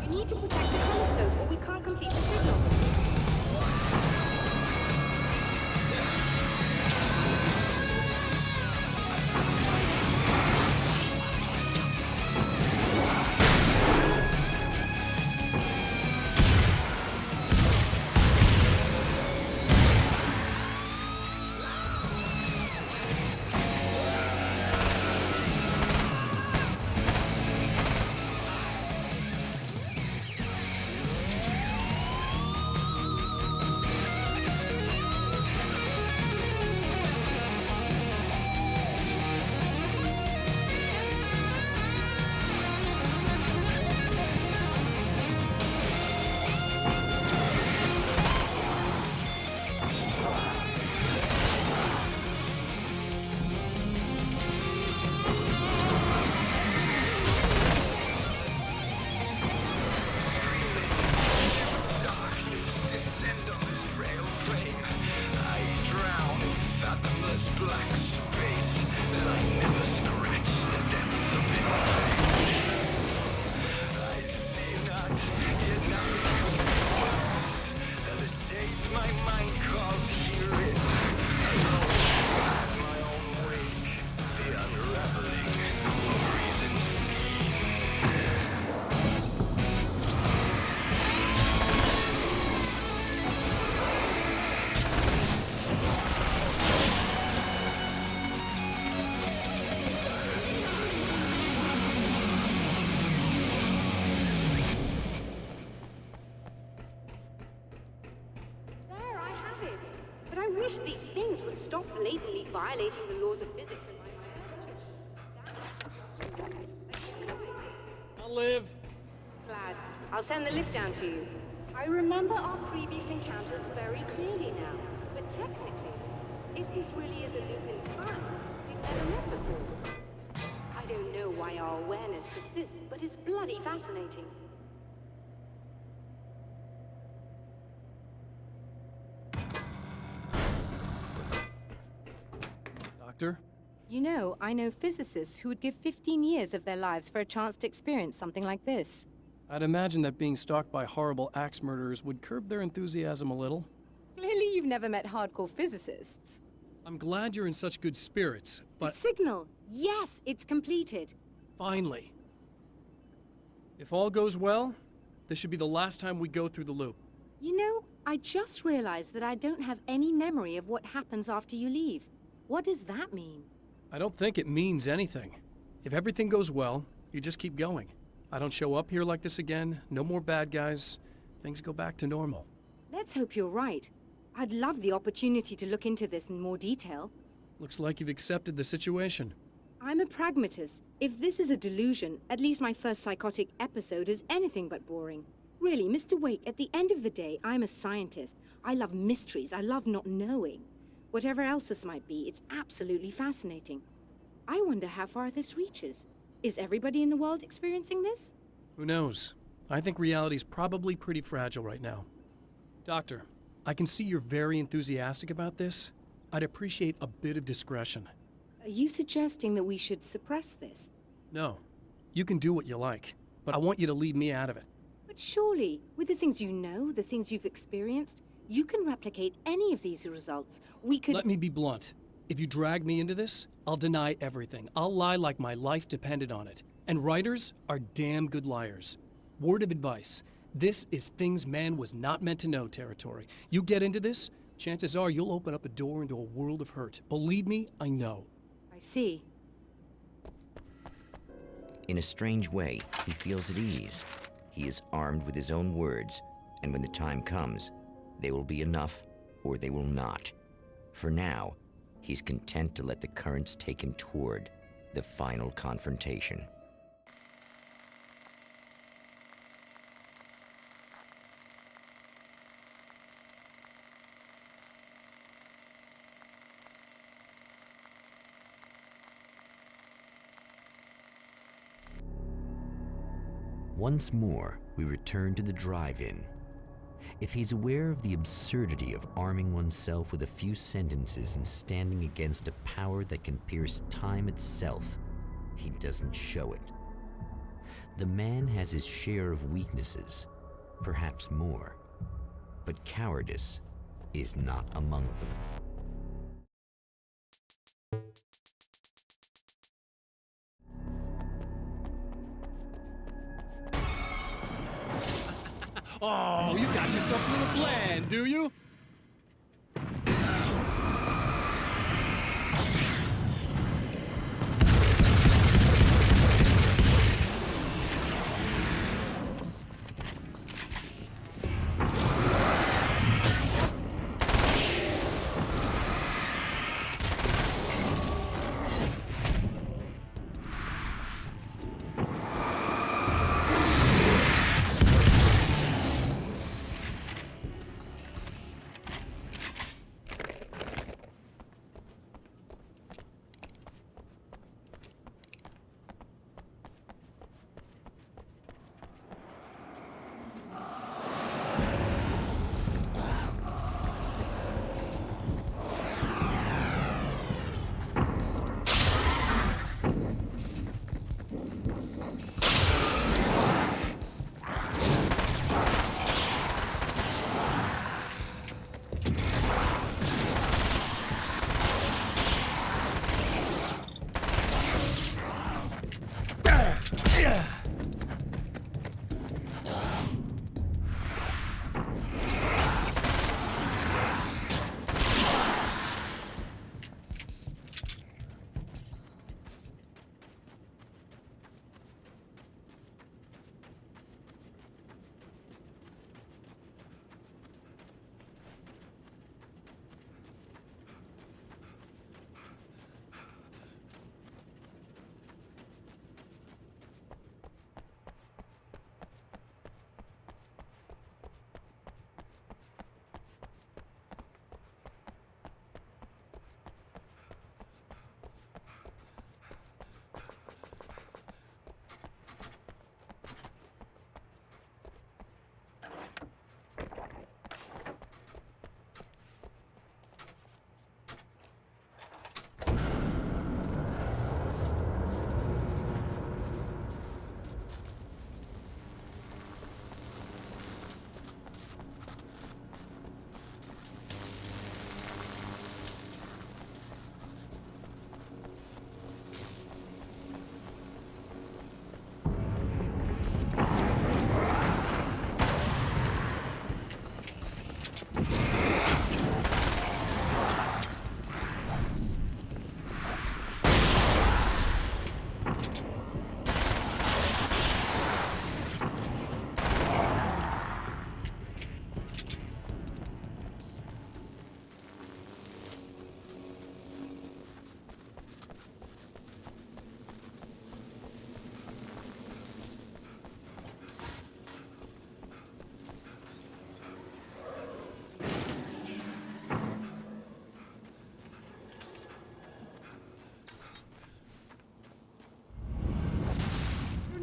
You need to protect the telescope, or we can't complete the signal. wish these things would stop blatantly violating the laws of physics in my research. I'll live. Glad. I'll send the lift down to you. I remember our previous encounters very clearly now, but technically, if this really is a loop in time, we've never met before. I don't know why our awareness persists, but it's bloody fascinating. Doctor? You know, I know physicists who would give 15 years of their lives for a chance to experience something like this. I'd imagine that being stalked by horrible axe murderers would curb their enthusiasm a little. Clearly you've never met hardcore physicists. I'm glad you're in such good spirits, but... The signal! Yes, it's completed. Finally. If all goes well, this should be the last time we go through the loop. You know, I just realized that I don't have any memory of what happens after you leave. What does that mean? I don't think it means anything. If everything goes well, you just keep going. I don't show up here like this again, no more bad guys. Things go back to normal. Let's hope you're right. I'd love the opportunity to look into this in more detail. Looks like you've accepted the situation. I'm a pragmatist. If this is a delusion, at least my first psychotic episode is anything but boring. Really, Mr. Wake, at the end of the day, I'm a scientist. I love mysteries. I love not knowing. Whatever else this might be, it's absolutely fascinating. I wonder how far this reaches. Is everybody in the world experiencing this? Who knows? I think reality's probably pretty fragile right now. Doctor, I can see you're very enthusiastic about this. I'd appreciate a bit of discretion. Are you suggesting that we should suppress this? No. You can do what you like, but I want you to leave me out of it. But surely, with the things you know, the things you've experienced, you can replicate any of these results. We could— Let me be blunt. If you drag me into this, I'll deny everything. I'll lie like my life depended on it. And writers are damn good liars. Word of advice. This is things man was not meant to know territory. You get into this, chances are you'll open up a door into a world of hurt. Believe me, I know. I see. In a strange way, he feels at ease. He is armed with his own words, and when the time comes, they will be enough or they will not. For now, he's content to let the currents take him toward the final confrontation. Once more, we return to the drive-in. If he's aware of the absurdity of arming oneself with a few sentences and standing against a power that can pierce time itself, he doesn't show it. The man has his share of weaknesses, perhaps more, but cowardice is not among them. Oh, you got yourself a little plan, do you?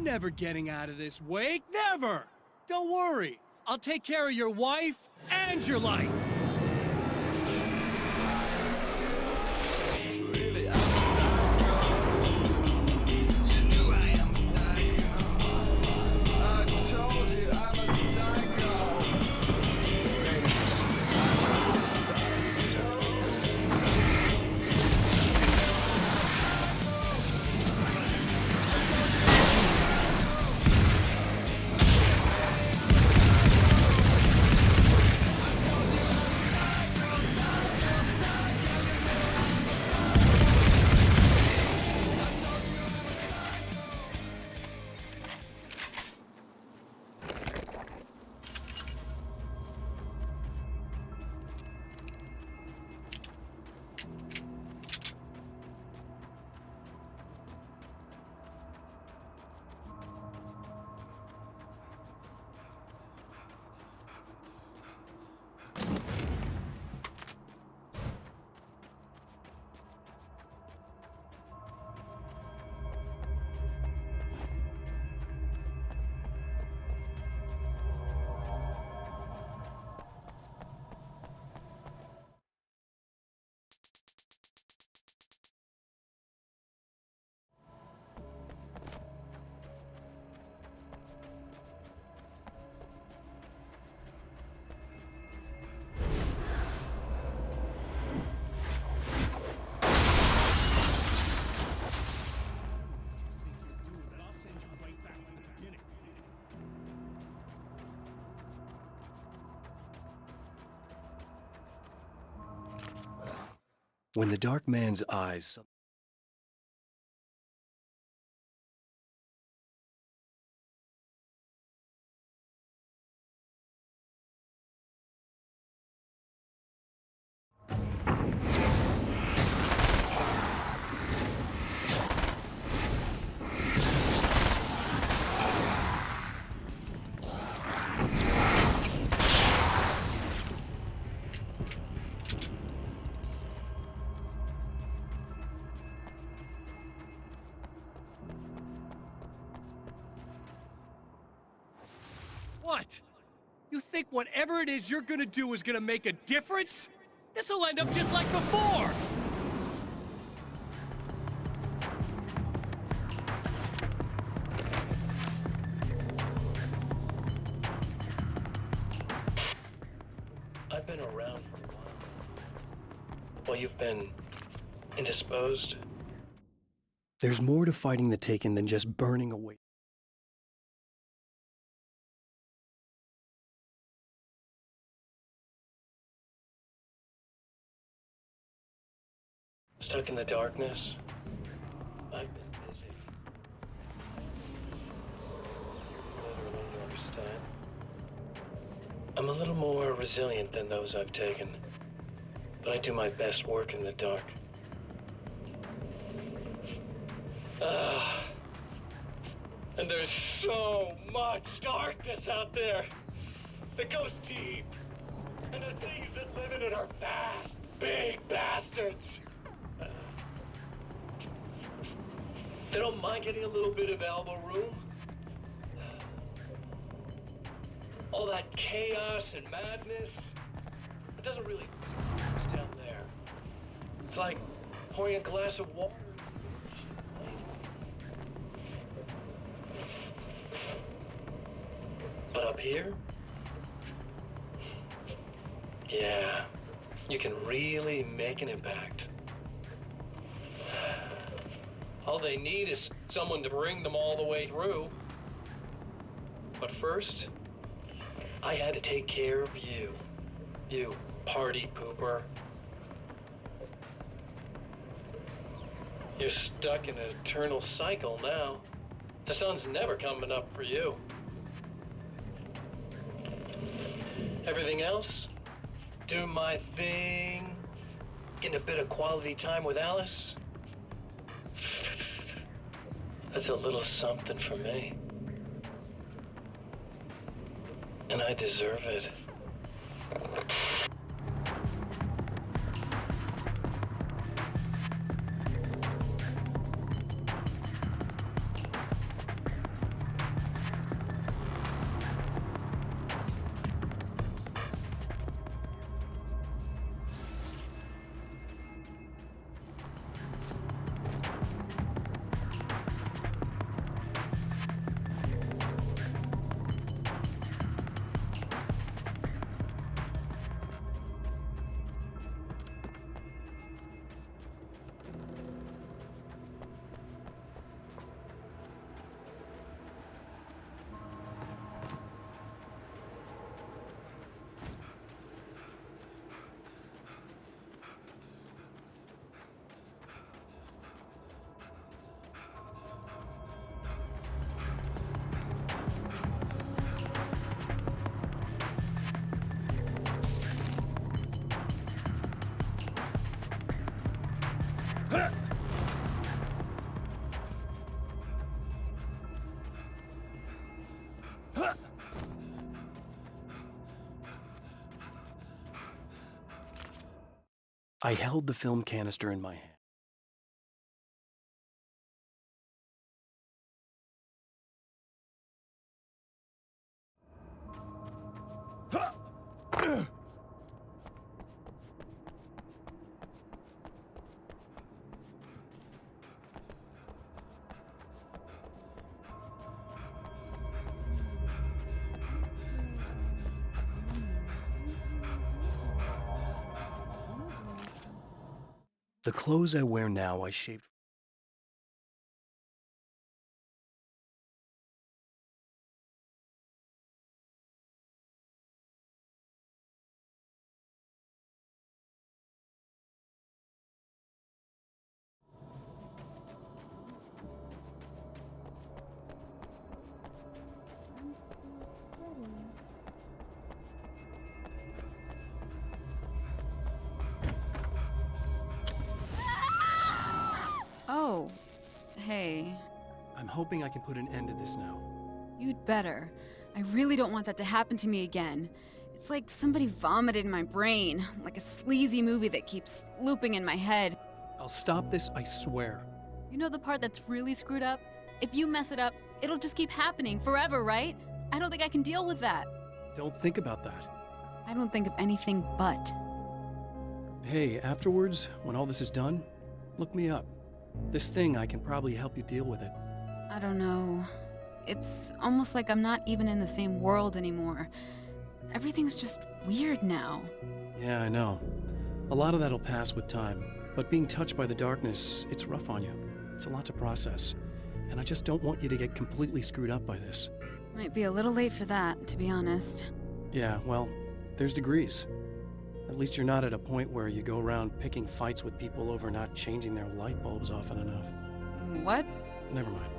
never getting out of this wake, never! Don't worry, I'll take care of your wife and your life! When the dark man's eyes... What? You think whatever it is you're gonna do is gonna make a difference? This'll end up just like before! I've been around for a while. Well, you've been indisposed. There's more to fighting the Taken than just burning away. Stuck in the darkness. I've been busy. Literally understand. I'm a little more resilient than those I've taken, but I do my best work in the dark. And there's so much darkness out there that goes deep, and the things that live in it are fast, big bastards. They don't mind getting a little bit of elbow room. All that chaos and madness, it doesn't really down there. It's like pouring a glass of water. But up here, yeah, you can really make an impact. All they need is someone to bring them all the way through. But first, I had to take care of you. You party pooper. You're stuck in an eternal cycle now. The sun's never coming up for you. Everything else, doing my thing, getting a bit of quality time with Alice. That's a little something for me. And I deserve it. I held the film canister in my hand. The clothes I wear now I shaped. Oh, hey. I'm hoping I can put an end to this now. You'd better. I really don't want that to happen to me again. It's like somebody vomited in my brain, like a sleazy movie that keeps looping in my head. I'll stop this, I swear. You know the part that's really screwed up? If you mess it up, it'll just keep happening forever, right? I don't think I can deal with that. Don't think about that. I don't think of anything but. Hey, afterwards, when all this is done, look me up. This thing, I can probably help you deal with it. I don't know. It's almost like I'm not even in the same world anymore. Everything's just weird now. Yeah, I know. A lot of that'll pass with time, but being touched by the darkness, it's rough on you. It's a lot to process, and I just don't want you to get completely screwed up by this. Might be a little late for that, to be honest. Yeah, well, there's degrees. At least you're not at a point where you go around picking fights with people over not changing their light bulbs often enough. What? Never mind.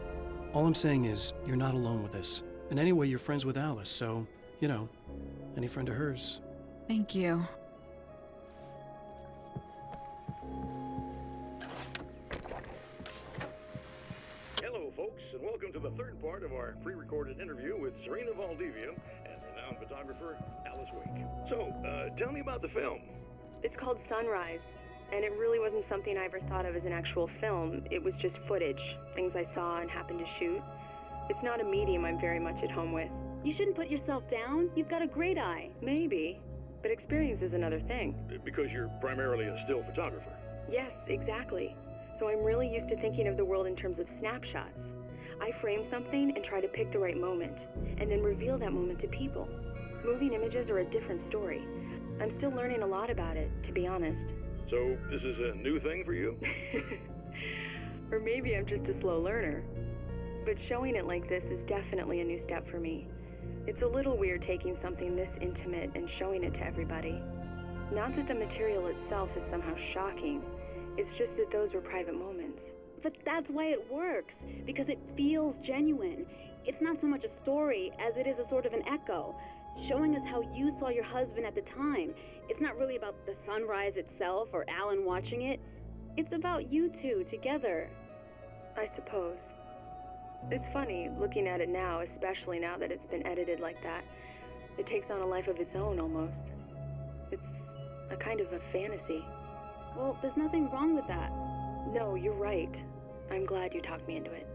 All I'm saying is, you're not alone with this. And anyway, you're friends with Alice, so, you know, any friend of hers. Thank you. Hello, folks, and welcome to the third part of our pre-recorded interview with Serena Valdivia and renowned photographer Alice Wake. So, tell me about the film. It's called Sunrise, and it really wasn't something I ever thought of as an actual film. It was just footage, things I saw and happened to shoot. It's not a medium I'm very much at home with. You shouldn't put yourself down. You've got a great eye. Maybe, but experience is another thing. Because you're primarily a still photographer. Yes, exactly. So I'm really used to thinking of the world in terms of snapshots. I frame something and try to pick the right moment, and then reveal that moment to people. Moving images are a different story. I'm still learning a lot about it, to be honest. So, this is a new thing for you? Or maybe I'm just a slow learner. But showing it like this is definitely a new step for me. It's a little weird taking something this intimate and showing it to everybody. Not that the material itself is somehow shocking. It's just that those were private moments. But that's why it works, because it feels genuine. It's not so much a story as it is a sort of an echo, showing us how you saw your husband at the time. It's not really about the sunrise itself or Alan watching it. It's about you two together. I suppose. It's funny, looking at it now, especially now that it's been edited like that. It takes on a life of its own, almost. It's a kind of a fantasy. Well, there's nothing wrong with that. No, you're right. I'm glad you talked me into it.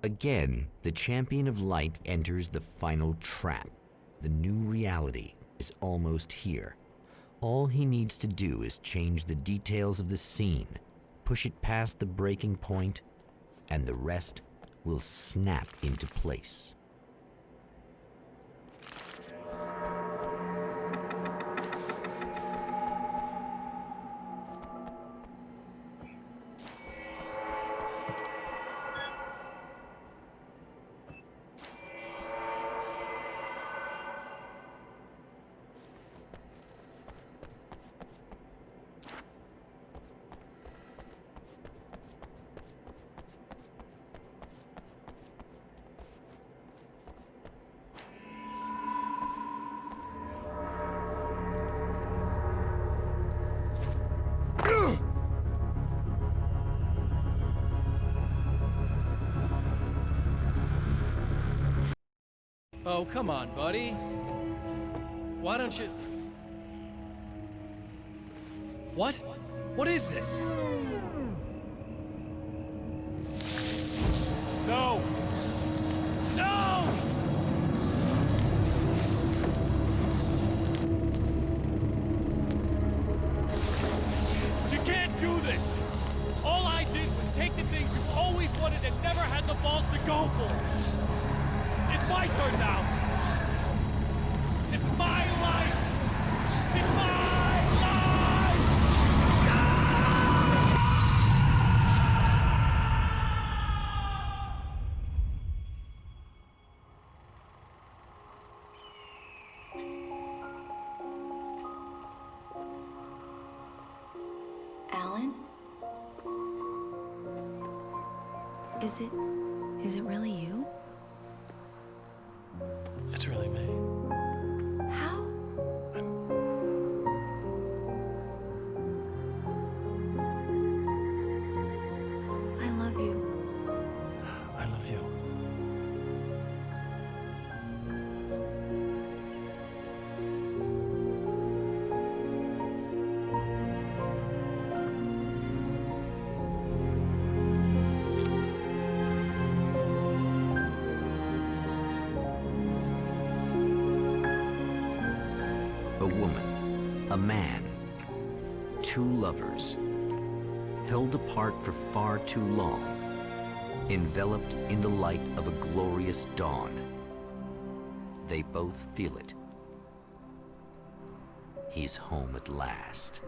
Again, the champion of light enters the final trap. The new reality is almost here. All he needs to do is change the details of the scene, push it past the breaking point, and the rest will snap into place. Oh, come on, buddy. Why don't you... What? What is this? No! No! You can't do this! All I did was take the things you always wanted and never had the balls to go for! It's my turn now! It's my life! It's my life! Alan? Is it really you? It's really me. How? I love you. I love you. A woman, a man, two lovers, held apart for far too long, enveloped in the light of a glorious dawn. They both feel it. He's home at last.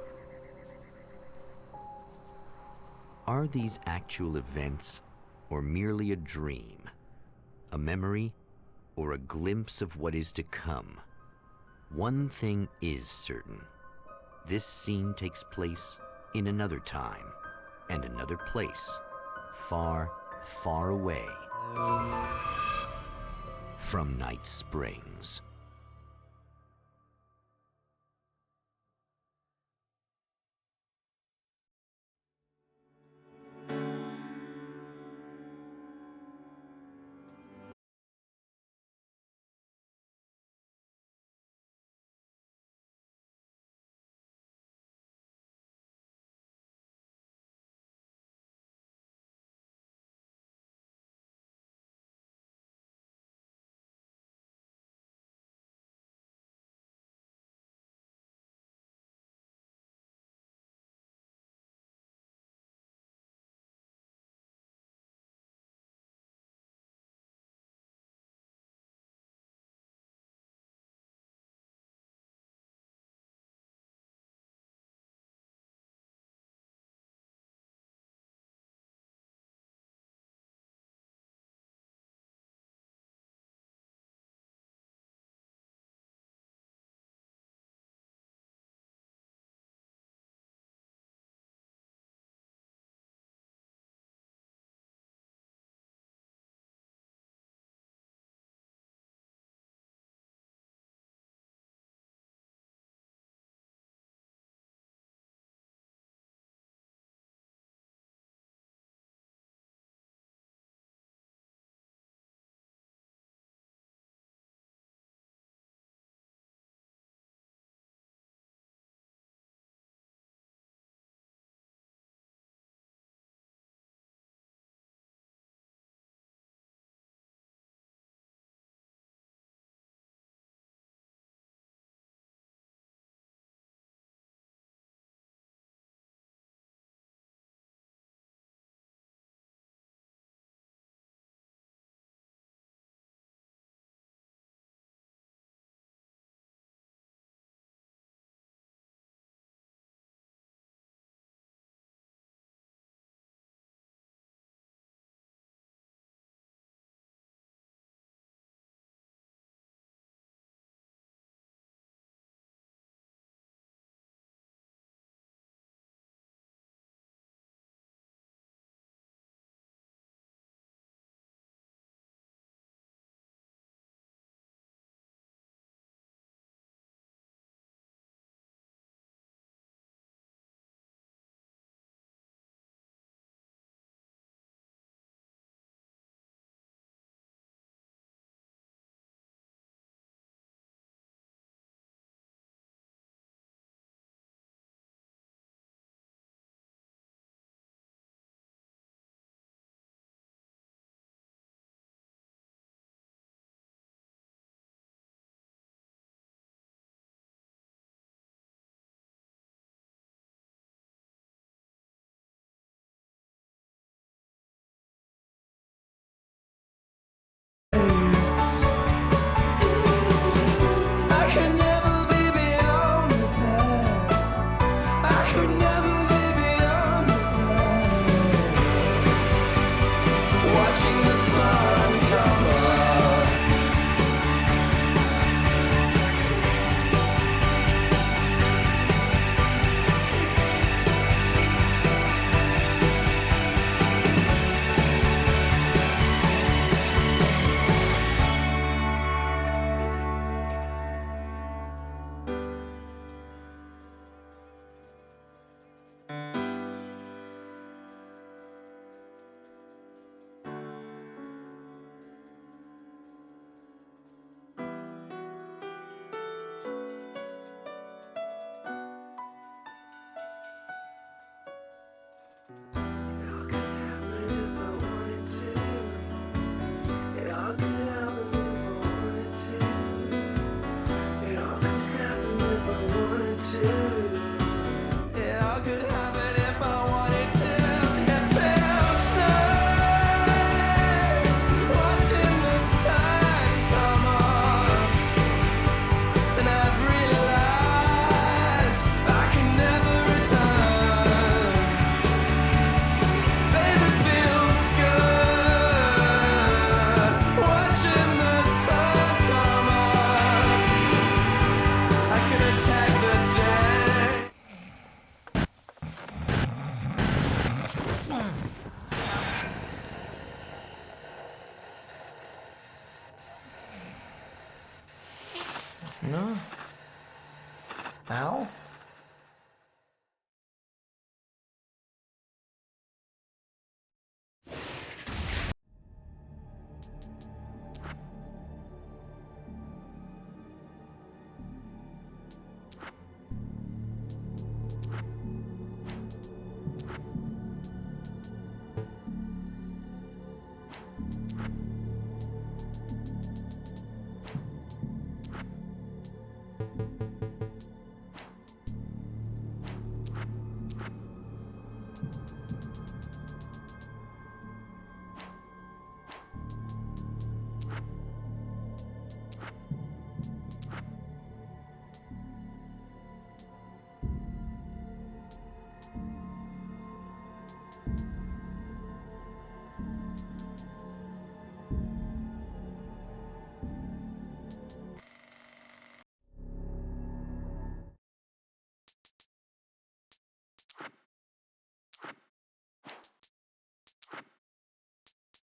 Are these actual events, or merely a dream? A memory, or a glimpse of what is to come? One thing is certain. This scene takes place in another time and another place, far, far away from Night Springs. No? Al?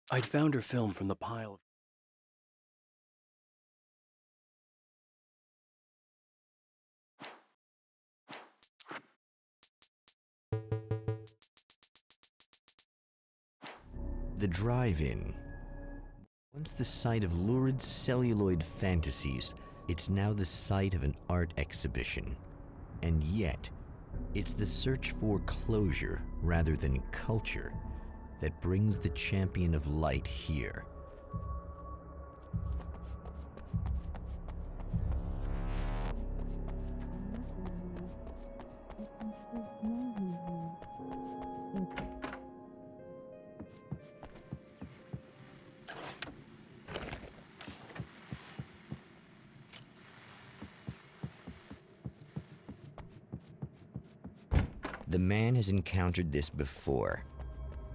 I'd found her film from the pile of... The drive-in. Once the site of lurid celluloid fantasies, it's now the site of an art exhibition. And yet, it's the search for closure rather than culture that brings the champion of light here. The man has encountered this before.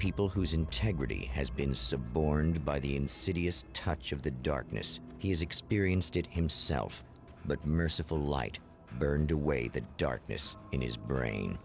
People whose integrity has been suborned by the insidious touch of the darkness. He has experienced it himself, but merciful light burned away the darkness in his brain.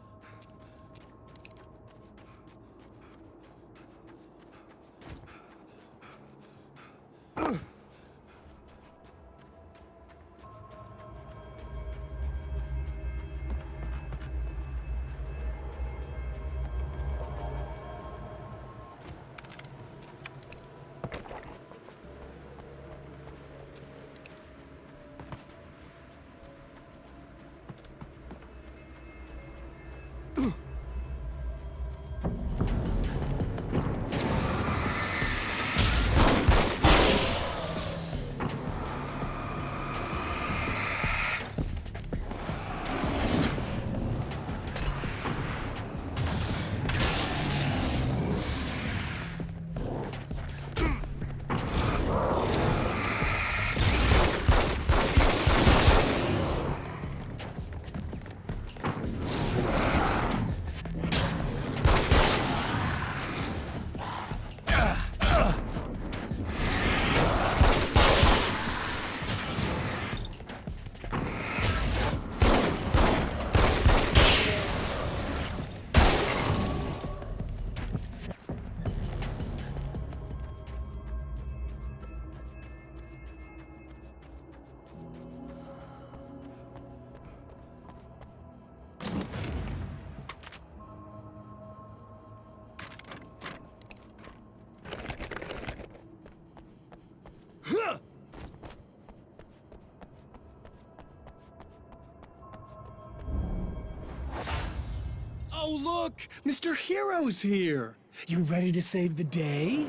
Oh, look! Mr. Hero's here! You ready to save the day?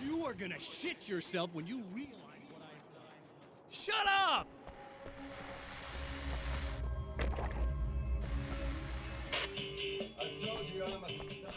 You are gonna shit yourself when you realize what I've done. Shut up! I told you I'm a psycho.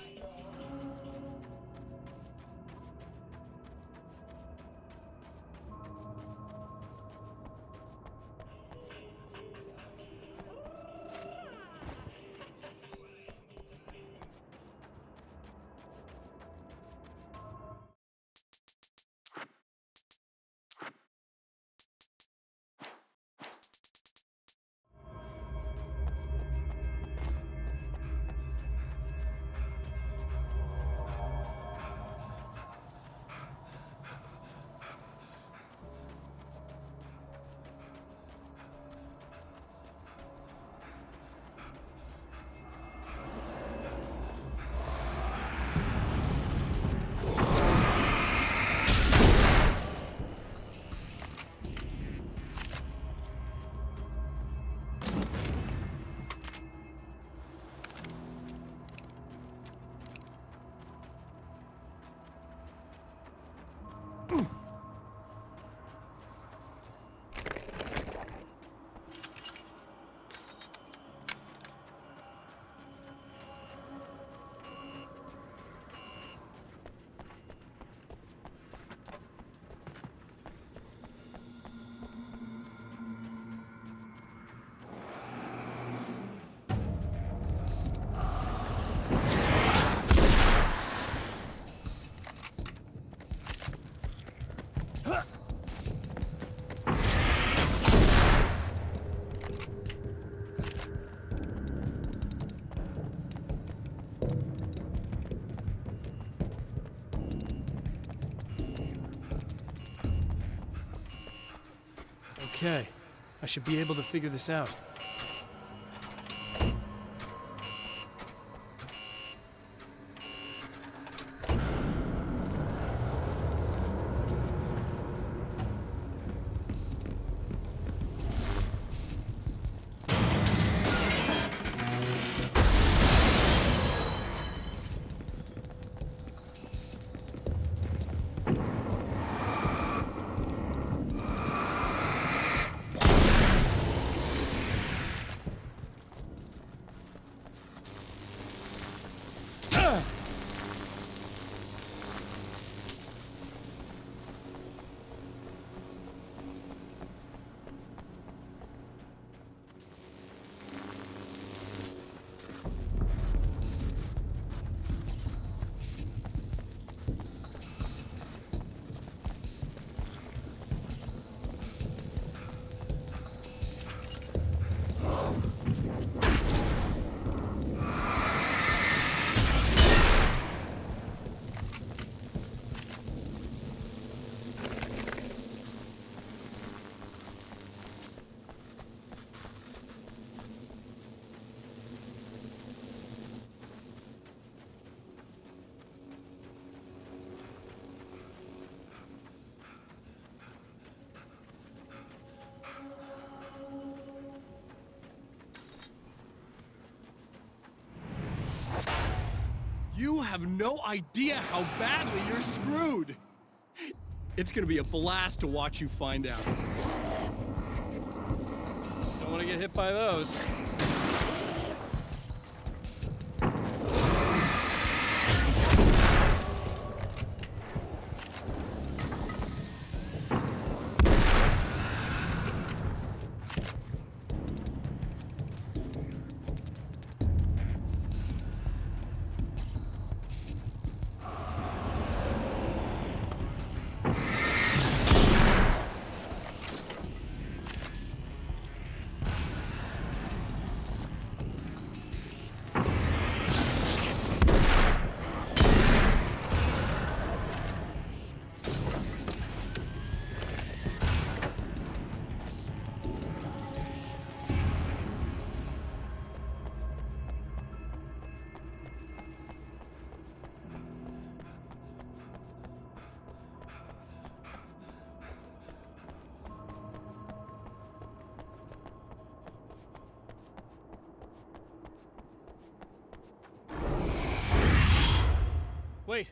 Okay, I should be able to figure this out. You have no idea how badly you're screwed! It's gonna be a blast to watch you find out. Don't want to get hit by those. Wait.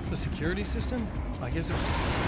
That's the security system? I guess it was...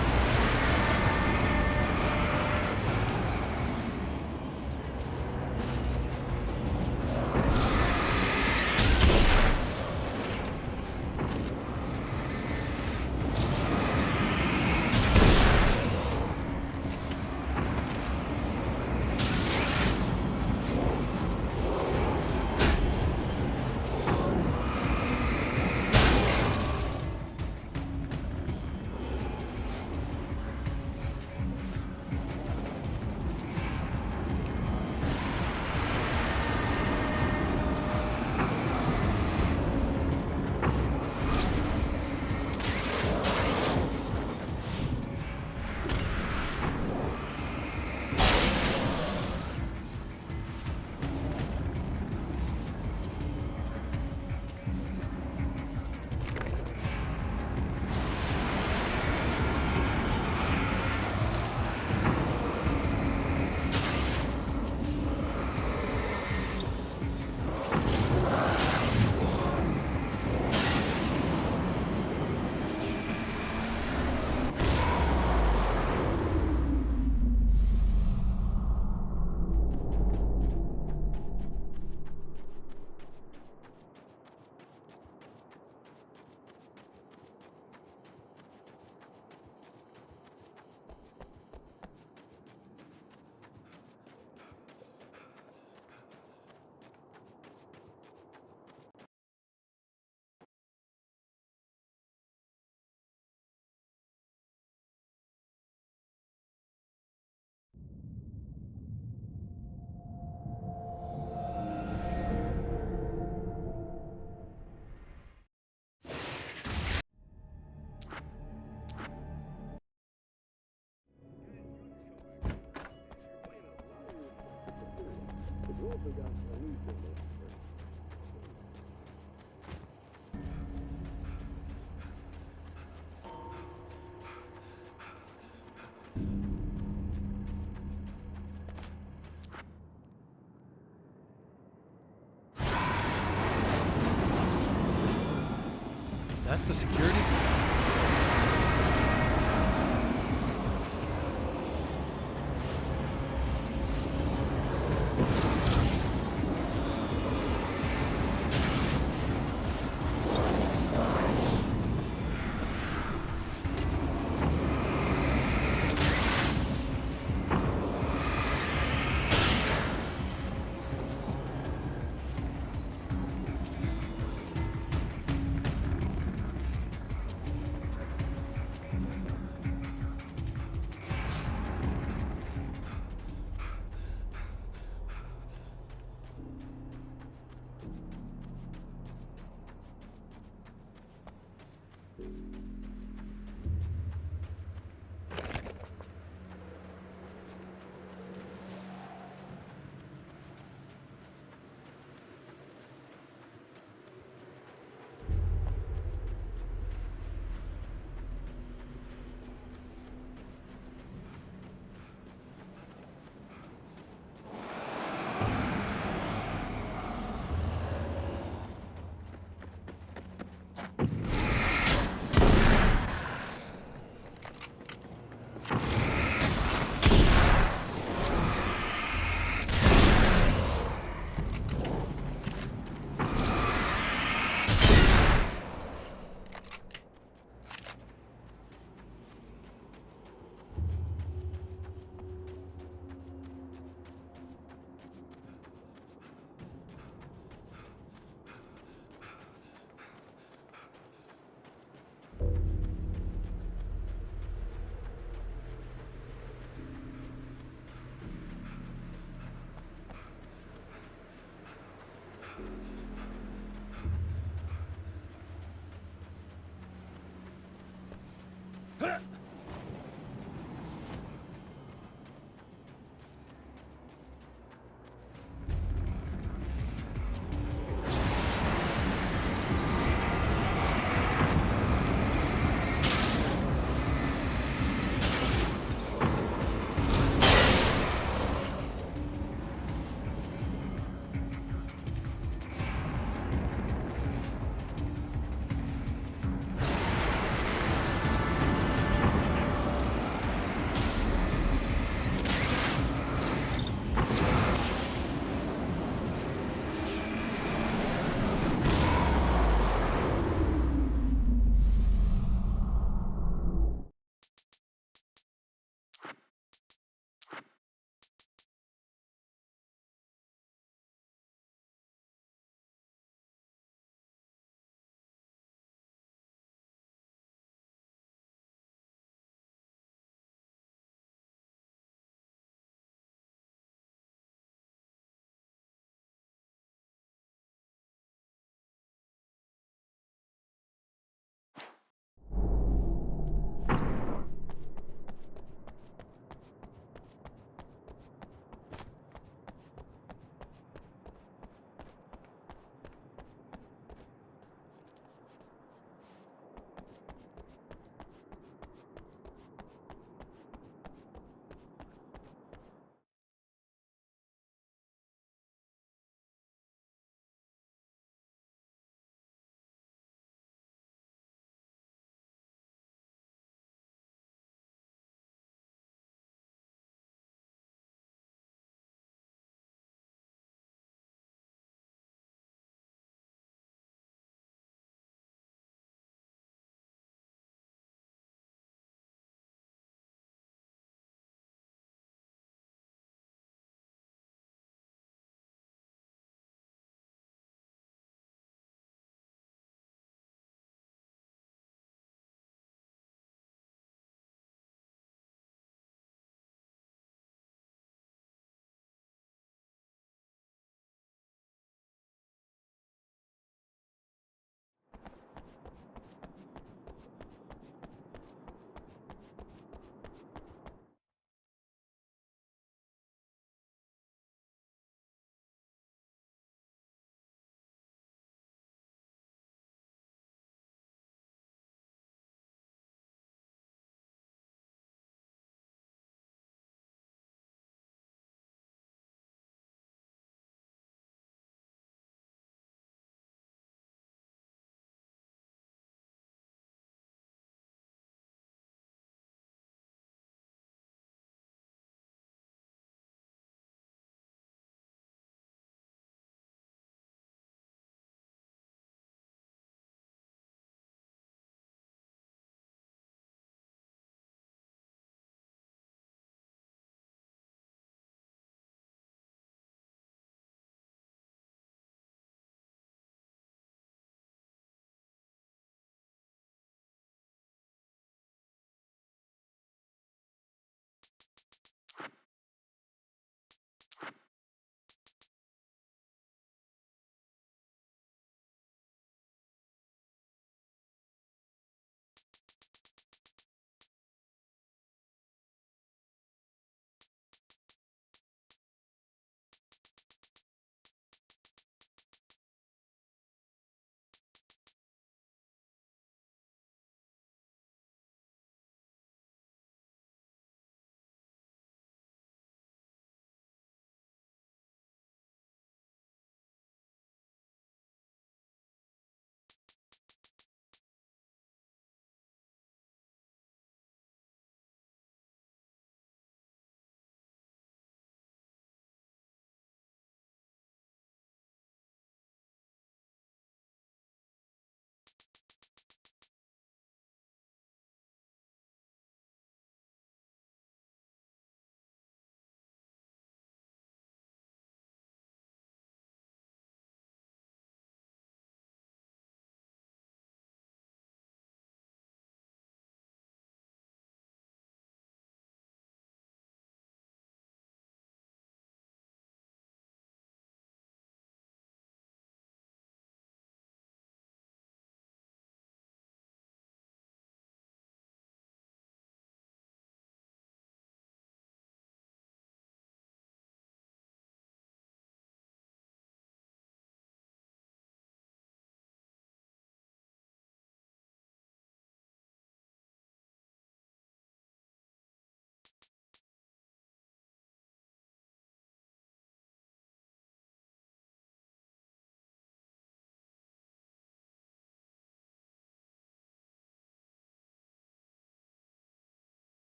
That's the security system?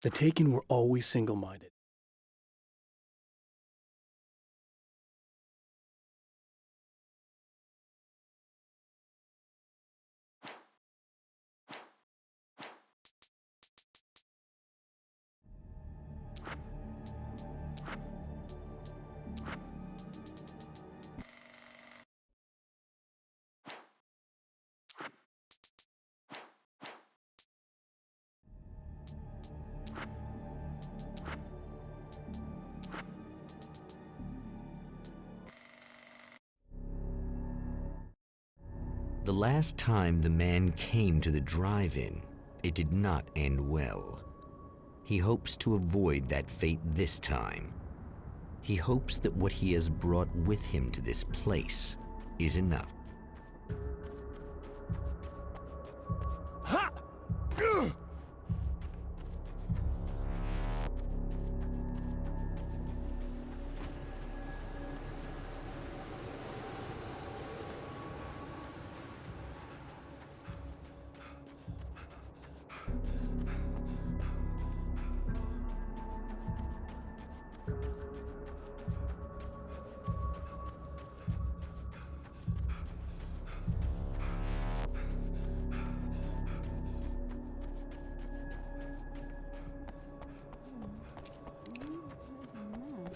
The Taken were always single-minded. The last time the man came to the drive-in, it did not end well. He hopes to avoid that fate this time. He hopes that what he has brought with him to this place is enough. Ha! Ugh!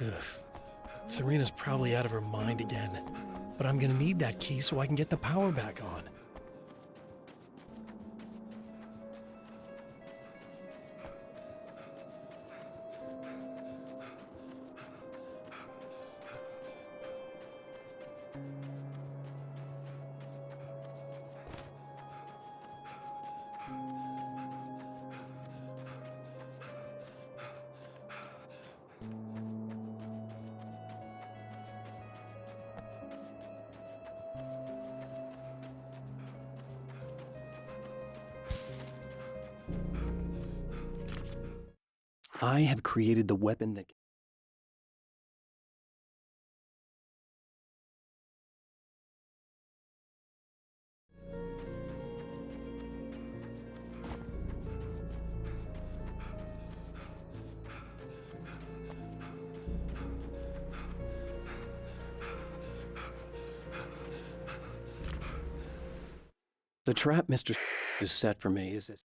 Ugh. Serena's probably out of her mind again. But I'm gonna need that key so I can get the power back on. I have created the weapon that... The trap Mr. is set for me is this.